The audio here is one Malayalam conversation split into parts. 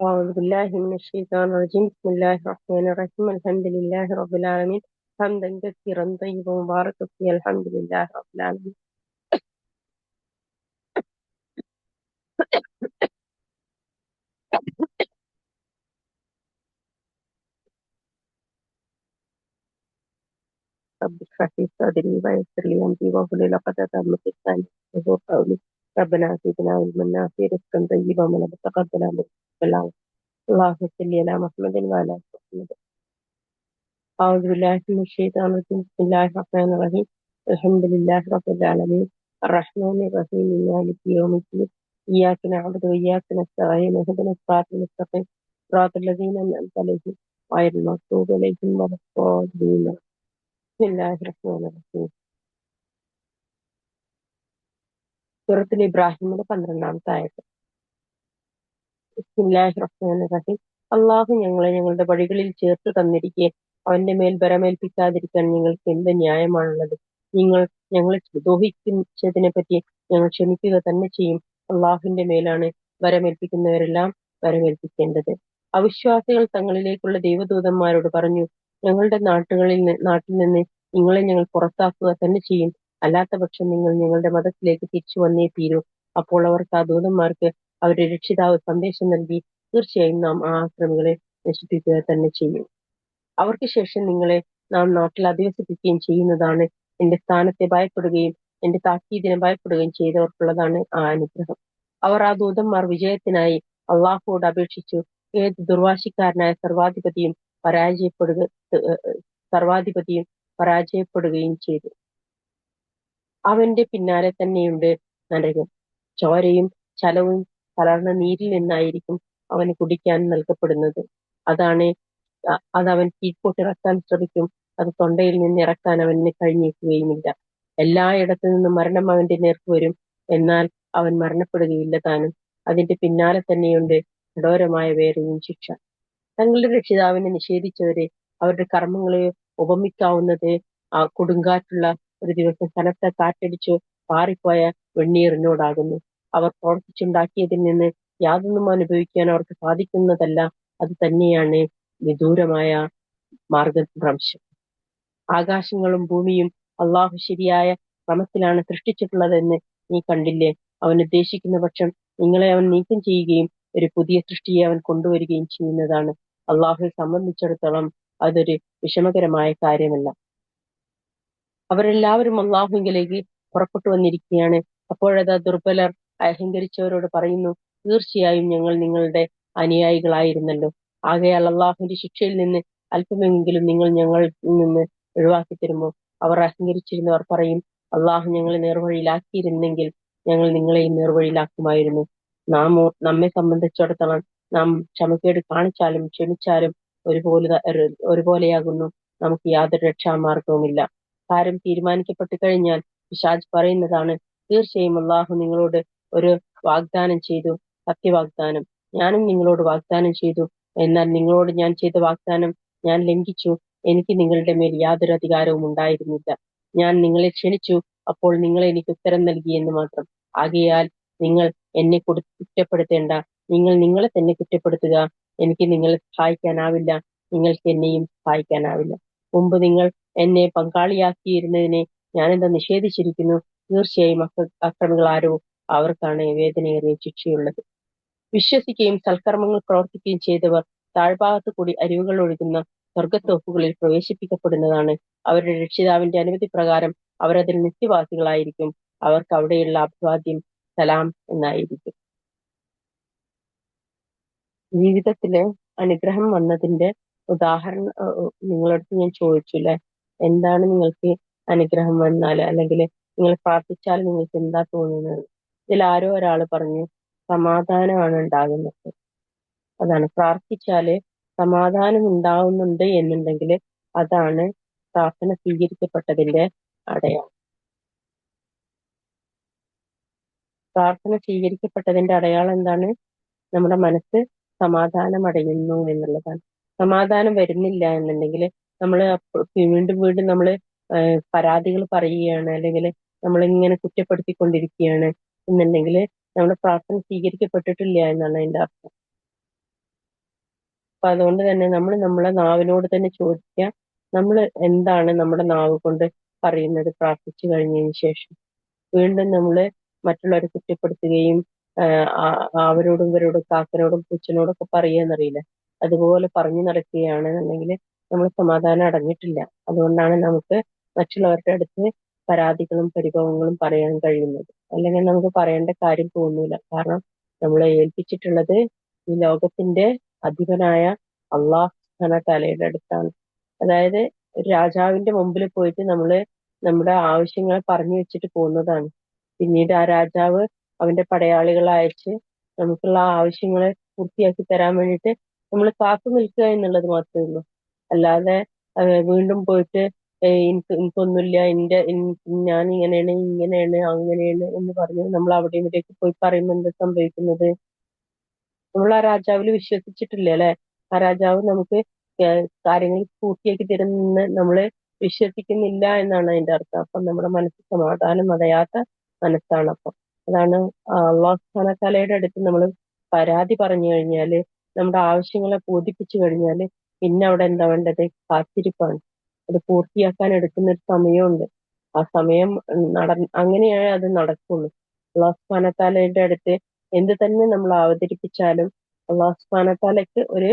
أعوذ بالله من الشيطان الرجيم. بسم الله الرحمن الرحيم. الحمد لله رب العالمين، حمدا كثيرا طيبا مباركا فيه. الحمد لله رب العالمين. رب اشرح لي صدري ويسر لي أمري واحلل عقدة من لساني يفقهوا قولي. ربنا زدنا علما نافعا رزقا طيبا وعملا متقبلا بالله. اللهم صل على محمد وعلى آل محمد. أعوذ بالله من الشيطان الرجيم. بسم الله الرحمن الرحيم. الحمد لله رب العالمين، الرحمن الرحيم، مالك يوم الدين. إياك نعبد وإياك نستعين، اهدنا الصراط المستقيم صراط الذين أنعمت عليهم غير المغضوب عليهم ولا الضالين. بسم الله الرحمن الرحيم. സൂറത്തുൽ ഇബ്രാഹിമിലെ 12-ാമത്തെ ആയത്ത്. ബിസ്മില്ലാഹിർ റഹ്മാനിർ റഹീം. അള്ളാഹു ഞങ്ങളെ ഞങ്ങളുടെ വഴികളിൽ ചേർത്ത് തന്നിരിക്കെ അവന്റെ മേൽ ബരമേൽപ്പിക്കാതിരിക്കാൻ ഞങ്ങൾക്ക് എന്ത് ന്യായമാണുള്ളത്? നിങ്ങൾ ഞങ്ങളെ ദ്രോഹിച്ചതിനെ പറ്റി ഞങ്ങൾ ക്ഷമിക്കുക തന്നെ ചെയ്യും. അള്ളാഹുവിന്റെ മേലാണ് വരമേൽപ്പിക്കുന്നവരെല്ലാം വരമേൽപ്പിക്കേണ്ടത്. അവിശ്വാസികൾ തങ്ങളിലേക്കുള്ള ദൈവദൂതന്മാരോട് പറഞ്ഞു, ഞങ്ങളുടെ നാട്ടിൽ നിന്ന് നിങ്ങളെ ഞങ്ങൾ പുറത്താക്കുക തന്നെ ചെയ്യും. അല്ലാത്ത പക്ഷം നിങ്ങൾ ഞങ്ങളുടെ മതത്തിലേക്ക് തിരിച്ചു വന്നേ തീരൂ. അപ്പോൾ അവർക്ക് ആ ദൂതന്മാർക്ക് അവരുടെ രക്ഷിതാവ് സന്ദേശം നൽകി, തീർച്ചയായും നാം ആ ആക്രമികളെ നശിപ്പിക്കുക തന്നെ ചെയ്യും. അവർക്ക് ശേഷം നിങ്ങളെ നാം നാട്ടിൽ അധിവസിപ്പിക്കുകയും ചെയ്യുന്നതാണ്. എന്റെ സ്ഥാനത്തെ ഭയപ്പെടുകയും എന്റെ താക്കീതിനെ ഭയപ്പെടുകയും ചെയ്തവർക്കുള്ളതാണ് ആ അനുഗ്രഹം. അവർ ആ ദൂതന്മാർ വിജയത്തിനായി അള്ളാഹുവോട് അപേക്ഷിച്ചു. ഏത് ദുർവാശിക്കാരനായ സർവാധിപതിയും പരാജയപ്പെടുകയും ചെയ്തു. അവന്റെ പിന്നാലെ തന്നെയുണ്ട് നരകം. ചോരയും ചലവും കലർന്ന നീരിൽ നിന്നായിരിക്കും അവന് കുടിക്കാൻ നൽകപ്പെടുന്നത്. അതവൻ കീഴ്പോട്ടിറക്കാൻ ശ്രമിക്കും. അത് തൊണ്ടയിൽ നിന്ന് ഇറക്കാൻ അവന് കഴിഞ്ഞേക്കുകയുമില്ല. എല്ലായിടത്തു നിന്നും മരണം അവന്റെ നേർക്ക് വരും, എന്നാൽ അവൻ മരണപ്പെടുകയില്ല താനും. അതിന്റെ പിന്നാലെ തന്നെയുണ്ട് കഠോരമായ വേറെയും ശിക്ഷ. തങ്ങളുടെ രക്ഷിതാവിനെ നിഷേധിച്ചവരെ അവരുടെ കർമ്മങ്ങളെ ഉപമിക്കാവുന്നത് ആ കൊടുങ്കാറ്റുള്ള ഒരു ദിവസം കനത്ത കാറ്റടിച്ചു പാറിപ്പോയ വെണ്ണീറിനോടാകുന്നു. അവർ പ്രവർത്തിച്ചുണ്ടാക്കിയതിൽ നിന്ന് യാതൊന്നും അനുഭവിക്കാൻ അവർക്ക് സാധിക്കുന്നതല്ല. അത് തന്നെയാണ് വിദൂരമായ മാർഗഭ്രംശം. ആകാശങ്ങളും ഭൂമിയും അള്ളാഹു ശരിയായ ക്രമത്തിലാണ് സൃഷ്ടിച്ചിട്ടുള്ളതെന്ന് നീ കണ്ടില്ലേ? അവൻ ഉദ്ദേശിക്കുന്ന പക്ഷം നിങ്ങളെ അവൻ നീക്കം ചെയ്യുകയും ഒരു പുതിയ സൃഷ്ടിയെ അവൻ കൊണ്ടുവരികയും ചെയ്യുന്നതാണ്. അള്ളാഹുവെ സംബന്ധിച്ചിടത്തോളം അതൊരു വിഷമകരമായ കാര്യമല്ല. അവരെല്ലാവരും അള്ളാഹുവിലേക്ക് പുറപ്പെട്ടു വന്നിരിക്കുകയാണ്. അപ്പോഴതാ ദുർബലർ അഹങ്കരിച്ചവരോട് പറയുന്നു, തീർച്ചയായും ഞങ്ങൾ നിങ്ങളുടെ അനുയായികളായിരുന്നല്ലോ. ആകയാൽ അള്ളാഹുവിന്റെ ശിക്ഷയിൽ നിന്ന് അല്പമെങ്കിലും നിങ്ങൾ ഞങ്ങളിൽ നിന്ന് ഒഴിവാക്കി തരുമോ? അവർ അഹങ്കരിച്ചിരുന്നവർ പറയും, അള്ളാഹു ഞങ്ങളെ നേർവഴിയിലാക്കിയിരുന്നെങ്കിൽ ഞങ്ങൾ നിങ്ങളെയും നേർവഴിയിലാക്കുമായിരുന്നു. നമ്മെ സംബന്ധിച്ചിടത്തോളം നാം ക്ഷമക്കേട് കാണിച്ചാലും ക്ഷമിച്ചാലും ഒരുപോലെയാകുന്നു. നമുക്ക് യാതൊരു രക്ഷാമാർഗവുമില്ല. കാര്യം തീരുമാനിക്കപ്പെട്ടു കഴിഞ്ഞാൽ പിശാച് പറയുന്നതാണ്, തീർച്ചയായും അള്ളാഹു നിങ്ങളോട് ഒരു വാഗ്ദാനം ചെയ്തു, സത്യവാഗ്ദാനം. ഞാനും നിങ്ങളോട് വാഗ്ദാനം ചെയ്തു, എന്നാൽ നിങ്ങളോട് ഞാൻ ചെയ്ത വാഗ്ദാനം ഞാൻ ലംഘിച്ചു. എനിക്ക് നിങ്ങളുടെ മേൽ യാതൊരു അധികാരവും ഉണ്ടായിരുന്നില്ല. ഞാൻ നിങ്ങളെ ക്ഷണിച്ചു, അപ്പോൾ നിങ്ങൾ എനിക്ക് ഉത്തരം നൽകി എന്ന് മാത്രം. ആകയാൽ നിങ്ങൾ എന്നെ കുറ്റപ്പെടുത്തേണ്ട. നിങ്ങൾ നിങ്ങളെ തന്നെ കുറ്റപ്പെടുത്തുക. എനിക്ക് നിങ്ങളെ സഹായിക്കാനാവില്ല, നിങ്ങൾക്ക് എന്നെയും സഹായിക്കാനാവില്ല. മുമ്പ് നിങ്ങൾ എന്നെ പങ്കാളിയാക്കിയിരുന്നതിനെ ഞാനെന്താ നിഷേധിച്ചിരിക്കുന്നു. തീർച്ചയായും അക്രമികൾ ആരോ അവർക്കാണ് വേദനയേറിയ ശിക്ഷയുള്ളത്. വിശ്വസിക്കുകയും സൽക്കർമ്മങ്ങൾ പ്രവർത്തിക്കുകയും ചെയ്തവർ താഴ്ഭാഗത്ത് കൂടി അരുവികൾ ഒഴുകുന്ന സ്വർഗത്തോപ്പുകളിൽ പ്രവേശിപ്പിക്കപ്പെടുന്നതാണ്. അവരുടെ രക്ഷിതാവിന്റെ അനുമതി പ്രകാരം അവരതിൽ നിത്യവാസികളായിരിക്കും. അവർക്ക് അവിടെയുള്ള അഭിവാദ്യം സലാം എന്നായിരിക്കും. ജീവിതത്തില് അനുഗ്രഹം വന്നതിന്റെ ഉദാഹരണം നിങ്ങളടുത്ത് ഞാൻ ചോദിച്ചില്ലേ, എന്താണ് നിങ്ങൾക്ക് അനുഗ്രഹം വന്നാൽ അല്ലെങ്കിൽ നിങ്ങൾ പ്രാർത്ഥിച്ചാൽ നിങ്ങൾക്ക് എന്താ തോന്നുന്നത്? ഇതിൽ ആരോ ഒരാൾ പറഞ്ഞു, സമാധാനമാണ് ഉണ്ടാകുന്നത്. അതാണ്, പ്രാർത്ഥിച്ചാല് സമാധാനം ഉണ്ടാവുന്നുണ്ട് എന്നുണ്ടെങ്കിൽ അതാണ് പ്രാർത്ഥന സ്വീകരിക്കപ്പെട്ടതിന്റെ അടയാളം. പ്രാർത്ഥന സ്വീകരിക്കപ്പെട്ടതിന്റെ അടയാളം എന്താണ്? നമ്മുടെ മനസ്സ് സമാധാനം അടയുന്നു എന്നുള്ളതാണ്. സമാധാനം വരുന്നില്ല എന്നുണ്ടെങ്കിൽ നമ്മൾ വീണ്ടും വീണ്ടും നമ്മൾ പരാതികൾ പറയുകയാണ്, അല്ലെങ്കിൽ നമ്മളിങ്ങനെ കുറ്റപ്പെടുത്തിക്കൊണ്ടിരിക്കുകയാണ് എന്നുണ്ടെങ്കിൽ നമ്മുടെ പ്രാർത്ഥന സ്വീകരിക്കപ്പെട്ടിട്ടില്ല എന്നാണ് അതിന്റെ അർത്ഥം. അപ്പൊ അതുകൊണ്ട് തന്നെ നമ്മൾ നമ്മളെ നാവിനോട് തന്നെ ചോദിക്കുക, നമ്മൾ എന്താണ് നമ്മുടെ നാവ് കൊണ്ട് പറയുന്നത് പ്രാർത്ഥിച്ചു കഴിഞ്ഞതിന് ശേഷം. വീണ്ടും നമ്മൾ മറ്റുള്ളവരെ കുറ്റപ്പെടുത്തുകയും അവരോടും ഇവരോടും കാക്കനോടും പൂച്ചനോടും ഒക്കെ പറയുകയെന്നറിയില്ല, അതുപോലെ പറഞ്ഞു നടക്കുകയാണെന്നുണ്ടെങ്കിൽ നമ്മൾ സമാധാനം അടഞ്ഞിട്ടില്ല. അതുകൊണ്ടാണ് നമുക്ക് മറ്റുള്ളവരുടെ അടുത്ത് പരാതികളും പരിഭവങ്ങളും പറയാൻ കഴിയുന്നത്. അല്ലെങ്കിൽ നമുക്ക് പറയേണ്ട കാര്യം തോന്നൂല. കാരണം നമ്മളെ ഏൽപ്പിച്ചിട്ടുള്ളത് ഈ ലോകത്തിന്റെ അധിപനായ അള്ളാഹു സുബ്ഹാനഹു തആലയുടെ അടുത്താണ്. അതായത് ഒരു രാജാവിന്റെ മുമ്പിൽ പോയിട്ട് നമ്മള് നമ്മുടെ ആവശ്യങ്ങൾ പറഞ്ഞു വെച്ചിട്ട് പോകുന്നതാണ്. പിന്നീട് ആ രാജാവ് അവന്റെ പടയാളികളെ അയച്ച് നമുക്കുള്ള ആവശ്യങ്ങളെ പൂർത്തിയാക്കി തരാൻ വേണ്ടിയിട്ട് നമ്മൾ കാത്തു നിൽക്കുക എന്നുള്ളത് മാത്രമേ ഉള്ളൂ. അല്ലാതെ വീണ്ടും പോയിട്ട് എനിക്കൊന്നുമില്ല, ഞാൻ ഇങ്ങനെയാണ് ഇങ്ങനെയാണ് അങ്ങനെയാണ് എന്ന് പറഞ്ഞ് നമ്മൾ അവിടെ ഇവിടേക്ക് പോയി പറയുമ്പോൾ എന്താ സംഭവിക്കുന്നത്? നമ്മൾ ആ രാജാവിൽ വിശ്വസിച്ചിട്ടില്ല അല്ലെ? ആ രാജാവ് നമുക്ക് കാര്യങ്ങൾ പൂർത്തിയാക്കി തരുമെന്ന് നമ്മള് വിശ്വസിക്കുന്നില്ല എന്നാണ് അതിന്റെ അർത്ഥം. അപ്പം നമ്മുടെ മനസ്സ് സമാധാനം അടയാത്ത മനസ്സാണ്. അപ്പം അതാണ് അള്ളാഹു സുബ്ഹാനഹു വതആലയുടെ അടുത്ത് നമ്മൾ പരാതി പറഞ്ഞു കഴിഞ്ഞാല്, നമ്മുടെ ആവശ്യങ്ങളെ ബോധിപ്പിച്ചു കഴിഞ്ഞാല്, പിന്നെ അവിടെ എന്താ വേണ്ടത്? കാത്തിരിപ്പാണ്. അത് പൂർത്തിയാക്കാൻ എടുക്കുന്ന ഒരു സമയമുണ്ട്. ആ സമയം അങ്ങനെയായേ അത് നടക്കുള്ളൂ. അള്ളാഹു സുബ്ഹാനഹു വതആലയുടെ അടുത്ത് എന്ത് തന്നെ നമ്മൾ അവതരിപ്പിച്ചാലും അള്ളാഹു സുബ്ഹാനഹു വതആലയ്ക്ക് ഒരു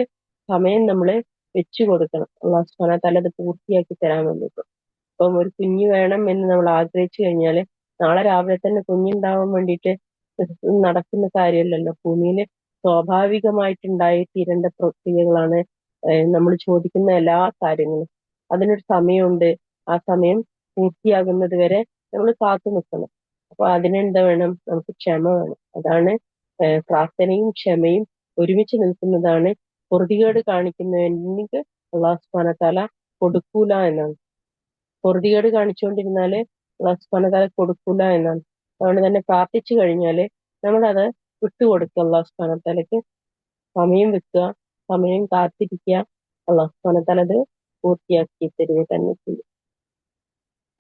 സമയം നമ്മൾ വെച്ചു കൊടുക്കണം. അള്ളാഹു സുബ്ഹാനഹു വതആല അത് പൂർത്തിയാക്കി തരാൻ വേണ്ടിയിട്ട്. ഇപ്പം ഒരു കുഞ്ഞ് വേണം എന്ന് നമ്മൾ ആഗ്രഹിച്ചു കഴിഞ്ഞാല് നാളെ രാവിലെ തന്നെ കുഞ്ഞുണ്ടാവാൻ വേണ്ടിയിട്ട് നടക്കുന്ന കാര്യമല്ലല്ലോ. ഭൂമിയിൽ സ്വാഭാവികമായിട്ടുണ്ടായി തീരേണ്ട പ്രക്രിയകളാണ് നമ്മൾ ചോദിക്കുന്ന എല്ലാ കാര്യങ്ങളും. അതിനൊരു സമയമുണ്ട്. ആ സമയം പൂർത്തിയാകുന്നത് വരെ നമ്മൾ കാത്തു നിൽക്കണം. അപ്പൊ അതിനെന്താ വേണം? നമുക്ക് ക്ഷമ വേണം. അതാണ് പ്രാർത്ഥനയും ക്ഷമയും ഒരുമിച്ച് നിൽക്കുന്നതാണ്. പൊറുതികേട് കാണിക്കുന്നവനിക്ക് അള്ളാഹു സുബ്ഹാനഹു വതആല കൊടുക്കൂല എന്നാണ്. പൊറുതികേട് കാണിച്ചുകൊണ്ടിരുന്നാല് അള്ളാഹു സുബ്ഹാനഹു വതആല കൊടുക്കൂല എന്നാണ്. അതുകൊണ്ട് തന്നെ പ്രാർത്ഥിച്ചു കഴിഞ്ഞാല് നമ്മളത് വിട്ടുകൊടുക്കുക അള്ളാഹു സുബ്ഹാനഹു വതആലയ്ക്ക്. സമയം വെക്കുക, സമയം കാത്തിരിക്കുക. അള്ളാഹു സുബ്ഹാനഹു വതആല അത് പൂർത്തിയാക്കി തരിക തന്നെ ചെയ്യും.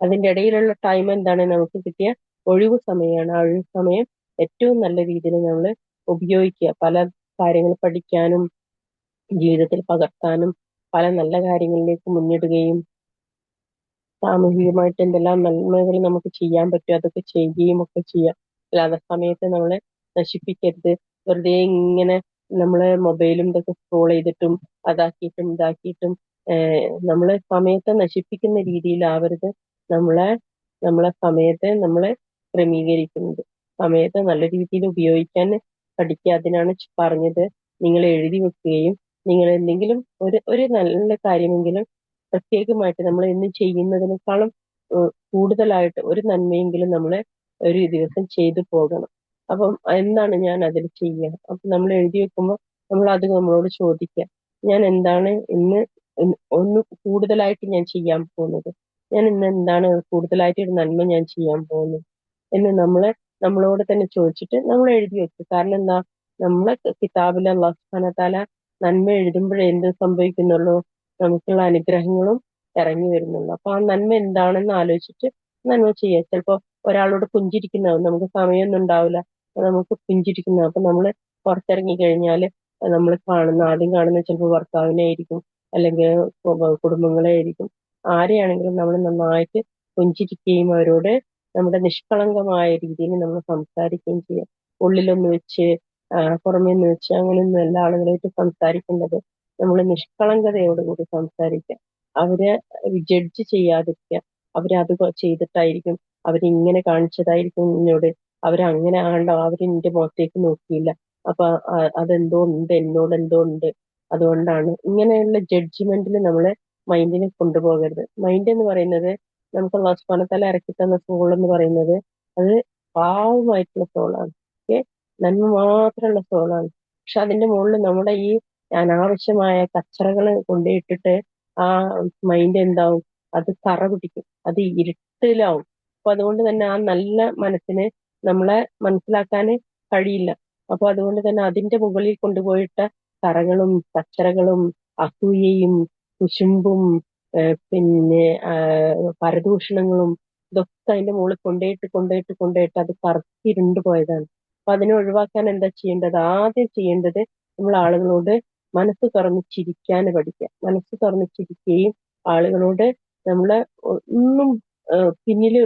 അതിന്റെ ഇടയിലുള്ള ടൈം എന്താണ്? നമുക്ക് കിട്ടിയ ഒഴിവ് സമയമാണ്. ആ ഒഴിവ് സമയം ഏറ്റവും നല്ല രീതിയിൽ നമ്മൾ ഉപയോഗിക്കുക. പല കാര്യങ്ങൾ പഠിക്കാനും ജീവിതത്തിൽ പകർത്താനും പല നല്ല കാര്യങ്ങളിലേക്ക് മുന്നിടുകയും സാമൂഹികമായിട്ട് എന്തെല്ലാം നന്മകൾ നമുക്ക് ചെയ്യാൻ പറ്റും അതൊക്കെ ചെയ്യുകയും ഒക്കെ ചെയ്യാം. അല്ലാതെ സമയത്ത് നമ്മളെ നശിപ്പിക്കരുത്. വെറുതെ ഇങ്ങനെ നമ്മള് മൊബൈലും ഇതൊക്കെ സ്ക്രോൾ ചെയ്തിട്ടും അതാക്കിയിട്ടും ഇതാക്കിയിട്ടും നമ്മളെ സമയത്തെ നശിപ്പിക്കുന്ന രീതിയിലാവരുത് നമ്മളെ നമ്മളെ സമയത്തെ നമ്മളെ ക്രമീകരിക്കുന്നത്. സമയത്തെ നല്ല രീതിയിൽ ഉപയോഗിക്കാൻ പഠിക്കുക. അതിനാണ് പറഞ്ഞത്, നിങ്ങൾ എഴുതി വെക്കുകയും നിങ്ങൾ എന്തെങ്കിലും ഒരു നല്ല കാര്യമെങ്കിലും പ്രത്യേകമായിട്ട് നമ്മൾ എന്നും ചെയ്യുന്നതിനേക്കാളും കൂടുതലായിട്ട് ഒരു നന്മയെങ്കിലും നമ്മൾ ഒരു ദിവസം ചെയ്തു പോകണം. അപ്പം എന്താണ് ഞാൻ അതിൽ ചെയ്യുക? അപ്പൊ നമ്മൾ എഴുതി വെക്കുമ്പോൾ നമ്മൾ അത് നമ്മളോട് ചോദിക്കുക, ഞാൻ എന്താണ് ഇന്ന് ഒന്ന് കൂടുതലായിട്ട് ഞാൻ ചെയ്യാൻ പോകുന്നത്, ഞാൻ ഇന്ന് എന്താണ് കൂടുതലായിട്ട് ഒരു നന്മ ഞാൻ ചെയ്യാൻ പോകുന്നത് എന്ന് നമ്മളോട് തന്നെ ചോദിച്ചിട്ട് നമ്മൾ എഴുതി വെക്കും. കാരണം എന്താ? നമ്മളെ കിതാബിൽ അല്ലാഹു സുബ്ഹാനഹു വതആല നന്മ എഴുതുമ്പോഴേ എന്ത് സംഭവിക്കുന്നുള്ളൂ? നമുക്കുള്ള അനുഗ്രഹങ്ങളും ഇറങ്ങി വരുന്നുള്ളൂ. അപ്പൊ ആ നന്മ എന്താണെന്ന് ആലോചിച്ചിട്ട് നന്മ ചെയ്യുക. ചിലപ്പോ ഒരാളോട് പുഞ്ചിരിക്കുന്നതാവും, നമുക്ക് സമയമൊന്നും ഉണ്ടാവില്ല, നമുക്ക് പുഞ്ചിരിക്കുന്ന, അപ്പൊ നമ്മൾ പുറത്തിറങ്ങി കഴിഞ്ഞാല് നമ്മൾ ആദ്യം കാണുന്ന ചിലപ്പോൾ ഭർത്താവിനെ ആയിരിക്കും, അല്ലെങ്കിൽ കുടുംബങ്ങളെ ആയിരിക്കും. ആരെയാണെങ്കിലും നമ്മൾ നന്നായിട്ട് പുഞ്ചിരിക്കുകയും അവരോട് നമ്മുടെ നിഷ്കളങ്കമായ രീതിയിൽ നമ്മൾ സംസാരിക്കുകയും ചെയ്യാം. ഉള്ളിലൊന്ന് വെച്ച് പുറമേ നിന്ന് വെച്ച് അങ്ങനെയൊന്നും എല്ലാ ആളുകളായിട്ട് സംസാരിക്കേണ്ടത് നമ്മൾ നിഷ്കളങ്കതയോടുകൂടി സംസാരിക്കുക. അവരെ ജഡ്ജ് ചെയ്യാതിരിക്കുക. അവരത് ചെയ്തിട്ടായിരിക്കും, അവരിങ്ങനെ കാണിച്ചതായിരിക്കും എന്നോട്, അവരങ്ങനെ ആണ്ടോ, അവരെന്റെ മുഖത്തേക്ക് നോക്കിയില്ല, അപ്പൊ അതെന്തോ ഉണ്ട്, എന്നോട് എന്തോ ഉണ്ട്, അതുകൊണ്ടാണ് ഇങ്ങനെയുള്ള ജഡ്ജ്മെന്റിൽ നമ്മളെ മൈൻഡിനെ കൊണ്ടുപോകരുത്. മൈൻഡ് എന്ന് പറയുന്നത് നമുക്ക് അല്ലാഹു സുബ്ഹാനഹു വതആല ഇറക്കി തന്ന സോൾ എന്ന് പറയുന്നത് അത് പാവമായിട്ടുള്ള സോളാണ്. ഓക്കെ, നന്മ മാത്രമുള്ള സോളാണ്. പക്ഷെ അതിന്റെ മുകളിൽ നമ്മുടെ ഈ അനാവശ്യമായ കച്ചറകൾ കൊണ്ടുപോയിട്ടിട്ട് ആ മൈൻഡ് എന്താവും? അത് കറ പിടിക്കും, അത് ഇരുട്ടിലാവും. അപ്പൊ അതുകൊണ്ട് തന്നെ ആ നല്ല മനസ്സിനെ നമ്മളെ മനസ്സിലാക്കാൻ കഴിയില്ല. അപ്പൊ അതുകൊണ്ട് തന്നെ അതിന്റെ മുകളിൽ കൊണ്ടുപോയിട്ട കറകളും കച്ചറകളും അസൂയയും കുശുമ്പും പിന്നെ പരദൂഷണങ്ങളും ഇതൊക്കെ അതിന്റെ മുകളിൽ കൊണ്ടുപോയിട്ട് അത് കറുത്തിരുണ്ടു പോയതാണ്. അപ്പൊ അതിനെ ഒഴിവാക്കാൻ എന്താ ചെയ്യേണ്ടത്? ആദ്യം ചെയ്യേണ്ടത് നമ്മൾ ആളുകളോട് മനസ്സ് തുറന്ന് ചിരിക്കാൻ പഠിക്കുക. മനസ്സ് തുറന്ന് ചിരിക്കുകയും ആളുകളോട് നമ്മള് ഒന്നും പിന്നില്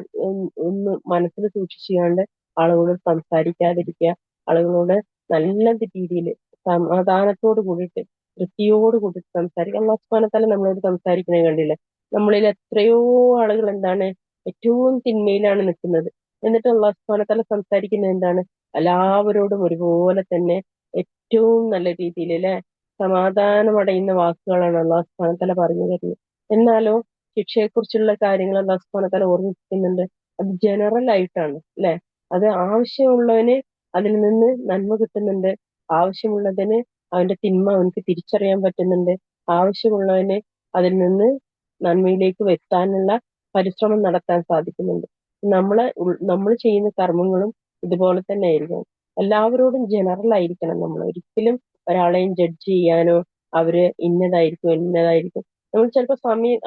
ഒന്ന് മനസ്സിൽ സൂക്ഷിച്ചുകൊണ്ട് ആളുകളോട് സംസാരിക്കാതിരിക്കുക. ആളുകളോട് നല്ല രീതിയിൽ സമാധാനത്തോട് കൂടിയിട്ട് വൃത്തിയോട് കൂടിയിട്ട് സംസാരിക്കുക. അല്ലാഹു സുബ്ഹാനഹു വ തആല നമ്മളോട് സംസാരിക്കുന്നത് കണ്ടില്ലേ? നമ്മളിൽ എത്രയോ ആളുകൾ എന്താണ് ഏറ്റവും തിന്മയിലാണ് നിൽക്കുന്നത്. എന്നിട്ട് അല്ലാഹു സുബ്ഹാനഹു വ തആല സംസാരിക്കുന്നത് എന്താണ്? എല്ലാവരോടും ഒരുപോലെ തന്നെ ഏറ്റവും നല്ല രീതിയിൽ അല്ലെ സമാധാനമടയുന്ന വാക്കുകളാണ് അല്ലാഹു സുബ്ഹാനഹു വ തആല പറഞ്ഞു തരുന്നത്. എന്നാലോ ശിക്ഷയെക്കുറിച്ചുള്ള കാര്യങ്ങൾ അല്ലാഹു സുബ്ഹാനഹു വ തആല ഓർമ്മിപ്പിക്കുന്നുണ്ട്. അത് ജനറൽ ആയിട്ടാണ് അല്ലെ. അത് ആവശ്യമുള്ളവന് അതിൽ നിന്ന് നന്മ കിട്ടുന്നുണ്ട്. ആവശ്യമുള്ളതിന് അവന്റെ തിന്മ അവനക്ക് തിരിച്ചറിയാൻ പറ്റുന്നുണ്ട്. ആവശ്യമുള്ളവന് അതിൽ നിന്ന് നന്മയിലേക്ക് എത്താനുള്ള പരിശ്രമം നടത്താൻ സാധിക്കുന്നുണ്ട്. നമ്മൾ ചെയ്യുന്ന കർമ്മങ്ങളും ഇതുപോലെ തന്നെ ആയിരിക്കണം. എല്ലാവരോടും ജനറൽ ആയിരിക്കണം. നമ്മൾ ഒരിക്കലും ഒരാളെയും ജഡ്ജ് ചെയ്യാനോ അവര് ഇന്നതായിരിക്കും നമ്മൾ ചിലപ്പോൾ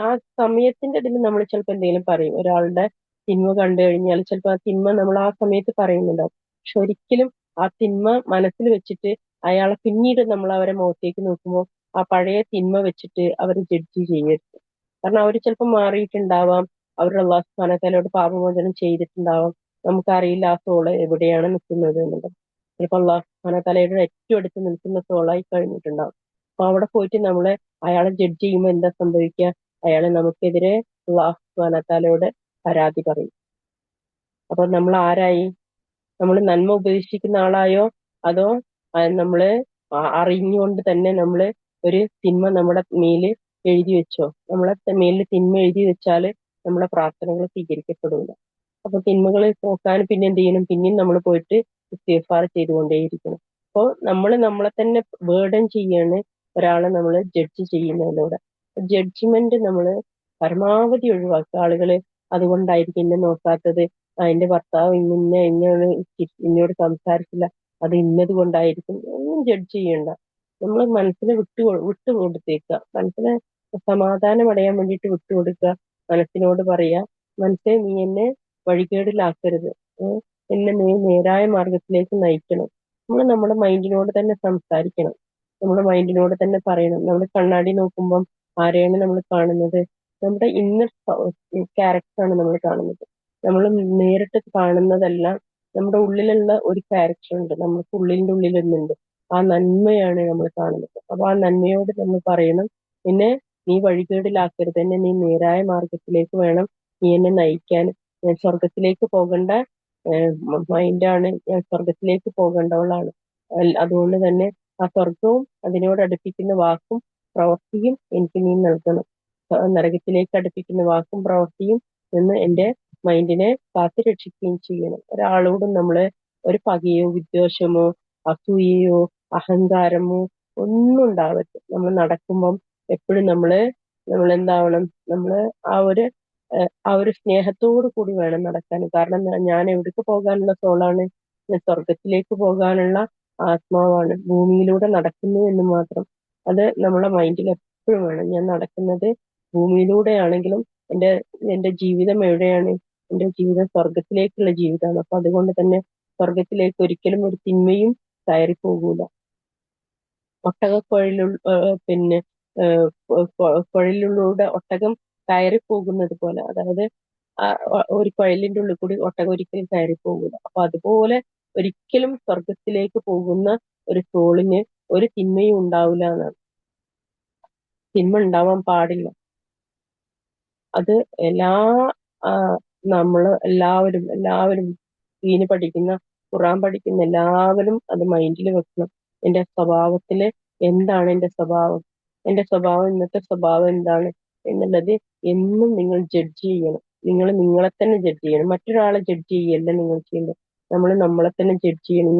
ആ സമയത്തിന്റെ ഇതിൽ നമ്മൾ ചിലപ്പോൾ എന്തെങ്കിലും പറയും. ഒരാളുടെ തിന്മ കണ്ടു കഴിഞ്ഞാൽ ചിലപ്പോൾ ആ തിന്മ നമ്മൾ ആ സമയത്ത് പറയുന്നുണ്ടാവും. പക്ഷെ ഒരിക്കലും ആ തിന്മ മനസ്സിൽ വെച്ചിട്ട് അയാളെ പിന്നീട് നമ്മൾ അവരെ മുഖത്തേക്ക് നോക്കുമ്പോൾ ആ പഴയ തിന്മ വെച്ചിട്ട് അവരെ ജഡ്ജ് ചെയ്യരുത്. കാരണം അവർ ചിലപ്പോൾ മാറിയിട്ടുണ്ടാവാം. അവർ അല്ലാഹു സുബ്ഹാനഹു വ തആലയോട് പാപമോചനം ചെയ്തിട്ടുണ്ടാവാം. നമുക്കറിയില്ല ആ സോള് എവിടെയാണ് നിൽക്കുന്നത് എന്നുള്ളത്. ചിലപ്പോൾ അല്ലാഹു സുബ്ഹാനഹു വ തആലയുടെ ഏറ്റവും അടുത്ത് നിൽക്കുന്ന സോളായി കഴിഞ്ഞിട്ടുണ്ടാവും. അപ്പൊ അവിടെ പോയിട്ട് നമ്മള് അയാളെ ജഡ്ജ് ചെയ്യുമ്പോൾ എന്താ സംഭവിക്കുക? അയാളെ നമുക്കെതിരെ അല്ലാഹു സുബ്ഹാനഹു വ തആലയോട് പരാതി പറയും. അപ്പൊ നമ്മൾ ആരായി? നമ്മൾ നന്മ ഉപദേശിക്കുന്ന ആളായോ അതോ നമ്മള് അറിഞ്ഞുകൊണ്ട് തന്നെ നമ്മള് ഒരു തിന്മ നമ്മുടെ മേല് എഴുതി വെച്ചോ? നമ്മളെ മേലിൽ തിന്മ എഴുതി വെച്ചാല് നമ്മളെ പ്രാർത്ഥനകൾ സ്വീകരിക്കപ്പെടില്ല. അപ്പൊ തിന്മകൾ നോക്കാൻ പിന്നെ എന്ത് ചെയ്യണം? പിന്നെയും നമ്മൾ പോയിട്ട് ഇസ്തിഗ്ഫാർ ചെയ്തുകൊണ്ടേയിരിക്കണം. അപ്പോൾ നമ്മളെ തന്നെ ബേർഡൻ ചെയ്യാണ് ഒരാളെ നമ്മൾ ജഡ്ജ് ചെയ്യുന്നതിലൂടെ. ജഡ്ജ്മെന്റ് നമ്മൾ പരമാവധി ഒഴിവാക്കുക. ആളുകള് അതുകൊണ്ടായിരിക്കും എന്നെ നോക്കാത്തത്, എന്റെ ഭർത്താവ് എന്നോട് സംസാരിച്ചില്ല, അത് ഇന്നത് കൊണ്ടായിരിക്കും. ഒന്നും ജഡ്ജ് ചെയ്യണ്ട. നമ്മൾ മനസ്സിനെ വിട്ടുകൊടുത്തേക്കുക. മനസ്സിനെ സമാധാനം അടയാൻ വേണ്ടിയിട്ട് വിട്ടുകൊടുക്കുക. മനസ്സിനോട് പറയാ, മനസ്സെ നീ എന്നെ വഴികേടിലാക്കരുത്, എന്നെ നീ നേരായ മാർഗത്തിലേക്ക് നയിക്കണം. നമ്മൾ നമ്മുടെ മൈൻഡിനോട് തന്നെ സംസാരിക്കണം. നമ്മുടെ മൈൻഡിനോട് തന്നെ പറയണം. നമ്മൾ കണ്ണാടി നോക്കുമ്പം ആരെയാണ് നമ്മൾ കാണുന്നത്? നമ്മുടെ ഇന്നർ ക്യാരക്ടറാണ് നമ്മൾ കാണുന്നത്. നമ്മൾ നേരിട്ട് കാണുന്നതെല്ലാം നമ്മുടെ ഉള്ളിലുള്ള ഒരു ക്യാരക്ടർ ഉണ്ട്. നമുക്ക് ഉള്ളിന്റെ ഉള്ളിലൊന്നുണ്ട്. ആ നന്മയാണ് നമ്മൾ കാണുന്നത്. അപ്പൊ ആ നന്മയോട് നമ്മൾ പറയണം, എന്നെ നീ വഴികേടിലാക്കരുത്, എന്നെ നീ നേരായ മാർഗത്തിലേക്ക് വേണം നീ എന്നെ നയിക്കാൻ. ഞാൻ സ്വർഗത്തിലേക്ക് പോകേണ്ട മൈൻഡാണ്, ഞാൻ സ്വർഗത്തിലേക്ക് പോകേണ്ടവളാണ്. അതുകൊണ്ട് തന്നെ ആ സ്വർഗവും അതിനോട് അടുപ്പിക്കുന്ന വാക്കും പ്രവൃത്തിയും എനിക്ക് നീ നൽകണം. നരകത്തിലേക്ക് അടുപ്പിക്കുന്ന വാക്കും പ്രവൃത്തിയും നിന്ന് എന്റെ മൈൻഡിനെ കാത്തു രക്ഷിക്കുകയും ചെയ്യണം. ഒരാളോടും നമ്മള് ഒരു പകയോ വിദ്വേഷമോ അസൂയയോ അഹങ്കാരമോ ഒന്നും ഉണ്ടാവരുത്. നമ്മൾ നടക്കുമ്പം എപ്പോഴും നമ്മളെന്താവണം? നമ്മള് ആ ഒരു സ്നേഹത്തോടു കൂടി വേണം നടക്കാൻ. കാരണം ഞാൻ എവിടേക്ക് പോകാനുള്ള സോളാണ്? ഞാൻ സ്വർഗത്തിലേക്ക് പോകാനുള്ള ആത്മാവാണ്. ഭൂമിയിലൂടെ നടക്കുന്നു എന്ന് മാത്രം. അത് നമ്മളെ മൈൻഡിൽ എപ്പോഴും വേണം. ഞാൻ നടക്കുന്നത് ഭൂമിയിലൂടെയാണെങ്കിലും എന്റെ എന്റെ ജീവിതം എവിടെയാണ്? എന്റെ ജീവിതം സ്വർഗത്തിലേക്കുള്ള ജീവിതമാണ്. അപ്പൊ അതുകൊണ്ട് തന്നെ സ്വർഗത്തിലേക്ക് ഒരിക്കലും ഒരു തിന്മയും കയറി പോകൂല. പിന്നെ കുഴലിലൂടെ ഒട്ടകം കയറി പോകുന്നത് പോലെ, അതായത് ഒരു കുഴലിന്റെ ഉള്ളിൽ കൂടി ഒട്ടകം ഒരിക്കലും കയറി പോകൂല. അപ്പൊ അതുപോലെ ഒരിക്കലും സ്വർഗത്തിലേക്ക് പോകുന്ന ഒരു സോളിന് ഒരു തിന്മയും ഉണ്ടാവില്ല എന്നാണ്. തിന്മ ഉണ്ടാവാൻ പാടില്ല. അത് എല്ലാവരും ദീന് പഠിക്കുന്ന ഖുർആൻ പഠിക്കുന്ന എല്ലാവരും അത് മൈൻഡിൽ വെക്കണം. എന്റെ സ്വഭാവത്തില് എന്താണ് എന്റെ സ്വഭാവം? എന്റെ സ്വഭാവം ഇന്നത്തെ സ്വഭാവം എന്താണ് എന്നുള്ളത് എന്നും നിങ്ങൾ ജഡ്ജ് ചെയ്യണം. നിങ്ങൾ നിങ്ങളെ തന്നെ ജഡ്ജ് ചെയ്യണം. മറ്റൊരാളെ ജഡ്ജ് ചെയ്യല്ല നിങ്ങൾ ചെയ്യേണ്ടത്. നമ്മൾ നമ്മളെ തന്നെ ജഡ്ജ് ചെയ്യണം.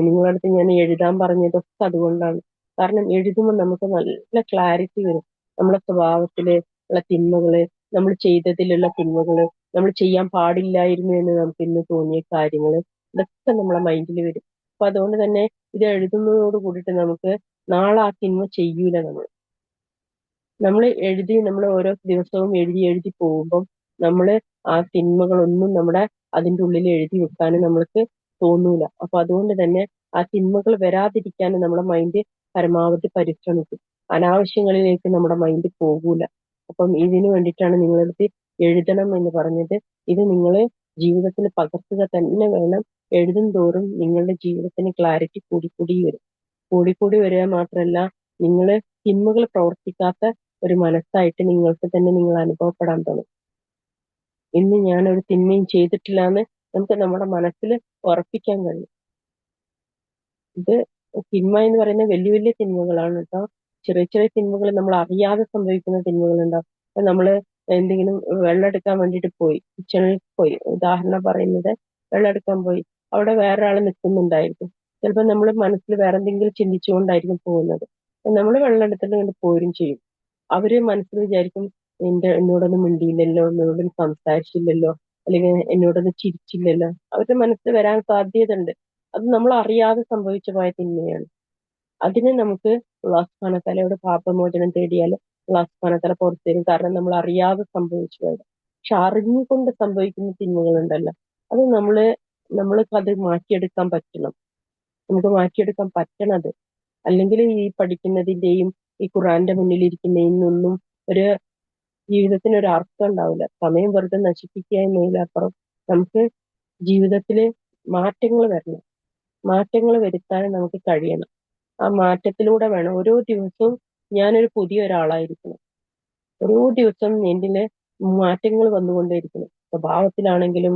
നിങ്ങളുടെ അടുത്ത് ഞാൻ എഴുതാൻ പറഞ്ഞതൊക്കെ അതുകൊണ്ടാണ്. കാരണം എഴുതുമ്പോൾ നമുക്ക് നല്ല ക്ലാരിറ്റി വരും. നമ്മുടെ സ്വഭാവത്തില് ഉള്ള തിന്മകള്, നമ്മൾ ചെയ്തതിലുള്ള തിന്മകള്, നമ്മൾ ചെയ്യാൻ പാടില്ലായിരുന്നു എന്ന് നമുക്ക് ഇന്ന് തോന്നിയ കാര്യങ്ങള്, ഇതൊക്കെ നമ്മളെ മൈൻഡിൽ വരും. അപ്പൊ അതുകൊണ്ട് തന്നെ ഇത് എഴുതുന്നതോട് കൂടിയിട്ട് നമുക്ക് നാളെ ആ തിന്മ ചെയ്യൂല. നമ്മൾ ഓരോ ദിവസവും എഴുതി എഴുതി പോകുമ്പം നമ്മള് ആ തിന്മകളൊന്നും അതിന്റെ ഉള്ളിൽ എഴുതി വെക്കാനും നമ്മൾക്ക് തോന്നൂല. അപ്പൊ അതുകൊണ്ട് തന്നെ ആ തിന്മകൾ വരാതിരിക്കാനും നമ്മളെ മൈൻഡ് പരമാവധി പരിശ്രമിക്കും. അനാവശ്യങ്ങളിലേക്ക് നമ്മുടെ മൈൻഡ് പോകൂല. അപ്പം ഇതിനു വേണ്ടിയിട്ടാണ് നിങ്ങളടുത്ത് എഴുതണം എന്ന് പറഞ്ഞത്. ഇത് നിങ്ങൾ ജീവിതത്തിൽ പകർത്തുക തന്നെ വേണം. എഴുതും തോറും നിങ്ങളുടെ ജീവിതത്തിന് ക്ലാരിറ്റി കൂടിക്കൂടി വരും. കൂടിക്കൂടി വരിക മാത്രമല്ല, നിങ്ങൾ തിന്മകൾ പ്രവർത്തിക്കാത്ത ഒരു മനസ്സായിട്ട് നിങ്ങൾക്ക് തന്നെ നിങ്ങൾ അനുഭവപ്പെടാൻ തുടങ്ങും. ഇന്ന് ഞാൻ ഒരു തിന്മയും ചെയ്തിട്ടില്ല എന്ന് നമുക്ക് നമ്മുടെ മനസ്സിൽ ഉറപ്പിക്കാൻ കഴിയും. ഇത് തിന്മ എന്ന് പറയുന്നത് വലിയ വലിയ തിന്മകളാണ് കേട്ടോ. ചെറിയ ചെറിയ തിന്മകൾ നമ്മൾ അറിയാതെ സംഭവിക്കുന്ന തിന്മകളുണ്ടാവും. അപ്പൊ നമ്മള് എന്തെങ്കിലും വെള്ളം എടുക്കാൻ വേണ്ടിയിട്ട് പോയി, കിച്ചണിൽ പോയി, ഉദാഹരണം പറയുന്നത്, വെള്ളം എടുക്കാൻ പോയി, അവിടെ വേറൊരാൾ നിൽക്കുന്നുണ്ടായിരിക്കും. ചിലപ്പോൾ നമ്മൾ മനസ്സിൽ വേറെ എന്തെങ്കിലും ചിന്തിച്ചുകൊണ്ടായിരിക്കും പോകുന്നത്. നമ്മൾ വെള്ളം എടുത്തിട്ട് ഇങ്ങോട്ട് പോരും ചെയ്യും. അവര് മനസ്സിൽ വിചാരിക്കും, എന്നോടൊന്നും മിണ്ടിയില്ലല്ലോ, എന്നോടൊന്നും സംസാരിച്ചില്ലല്ലോ, അല്ലെങ്കിൽ എന്നോടൊന്നും ചിരിച്ചില്ലല്ലോ. അവരുടെ മനസ്സിൽ വരാൻ സാധ്യത ഉണ്ട്. അത് നമ്മൾ അറിയാതെ സംഭവിച്ചു പോയ തിന്മയാണ്. അതിന് നമുക്ക് അല്ലാഹു സുബ്ഹാനഹു വ തആലയോട് പാപമോചനം തേടിയാൽ അല്ലാഹു സുബ്ഹാനഹു വ തആല പുറത്തു തരും. കാരണം നമ്മൾ അറിയാതെ സംഭവിച്ചു പോയത്. പക്ഷെ അറിഞ്ഞുകൊണ്ട് സംഭവിക്കുന്ന തിന്മകളുണ്ടല്ലോ, അത് നമ്മൾക്ക് അത് മാറ്റിയെടുക്കാൻ പറ്റണം. നമുക്ക് മാറ്റിയെടുക്കാൻ പറ്റണത്. അല്ലെങ്കിൽ ഈ പഠിക്കുന്നതിന്റെയും ഈ ഖുർആന്റെ മുന്നിൽ ഇരിക്കുന്നതിനൊന്നും ഒരു ജീവിതത്തിന് ഒരു അർത്ഥം ഉണ്ടാവില്ല. സമയം വെറുതെ നശിപ്പിക്കുക എന്നതിലപ്പുറം നമുക്ക് ജീവിതത്തിൽ മാറ്റങ്ങൾ വരണം. മാറ്റങ്ങൾ വരുത്താൻ നമുക്ക് കഴിയണം. ആ മാറ്റത്തിലൂടെ വേണം ഓരോ ദിവസവും ഞാനൊരു പുതിയ ഒരാളായിരിക്കണം. ഓരോ ദിവസം എന്നില് മാറ്റങ്ങൾ വന്നുകൊണ്ടേയിരിക്കണം. സ്വഭാവത്തിലാണെങ്കിലും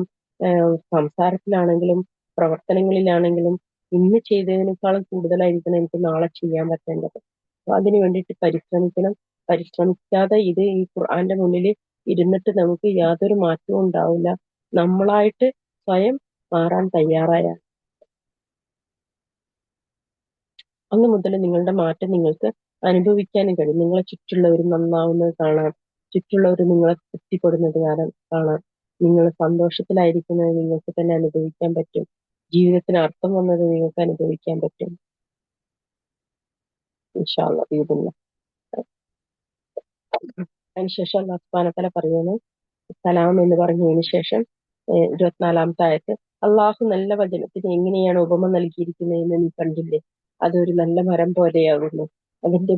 സംസാരത്തിലാണെങ്കിലും പ്രവർത്തനങ്ങളിലാണെങ്കിലും ഇന്ന് ചെയ്തതിനേക്കാളും കൂടുതലായിരിക്കണം എനിക്ക് നാളെ ചെയ്യാൻ പറ്റേണ്ടത്. അപ്പൊ അതിനു വേണ്ടിയിട്ട് പരിശ്രമിക്കണം. പരിശ്രമിക്കാതെ ഈ ഖുർആന്റെ മുന്നിൽ ഇരുന്നിട്ട് നമുക്ക് യാതൊരു മാറ്റവും ഉണ്ടാവില്ല. നമ്മളായിട്ട് സ്വയം മാറാൻ തയ്യാറായാൽ അന്ന് മുതൽ നിങ്ങളുടെ മാറ്റം നിങ്ങൾക്ക് അനുഭവിക്കാനും കഴിയും. നിങ്ങളെ ചുറ്റുള്ളവർ നന്നാവുന്നത് കാണാൻ, ചുറ്റുള്ളവർ നിങ്ങളെ തൃപ്തിപ്പെടുന്നത് കാണാൻ, നിങ്ങൾ സന്തോഷത്തിലായിരിക്കുന്നത് നിങ്ങൾക്ക് തന്നെ അനുഭവിക്കാൻ പറ്റും. ജീവിതത്തിന് അർത്ഥം വന്നത് നിങ്ങൾക്ക് അനുഭവിക്കാൻ പറ്റും. ഇൻഷാ അല്ലാഹ് ബിഇദ്നില്ലാഹ്. അതിനുശേഷം അല്ലാഹു സുബ്ഹാനഹു വ തആല പറയുന്നു, സലാം എന്ന് പറഞ്ഞതിന് ശേഷം 24-ാമത്തെ ആയത്ത്, അള്ളാഹു നല്ല വചനത്തിന് എങ്ങനെയാണ് ഉപമ നൽകിയിരിക്കുന്നതെന്ന് നീ കണ്ടില്ലേ? അതൊരു നല്ല മരം പോലെയാകുന്നു. അതിന്റെ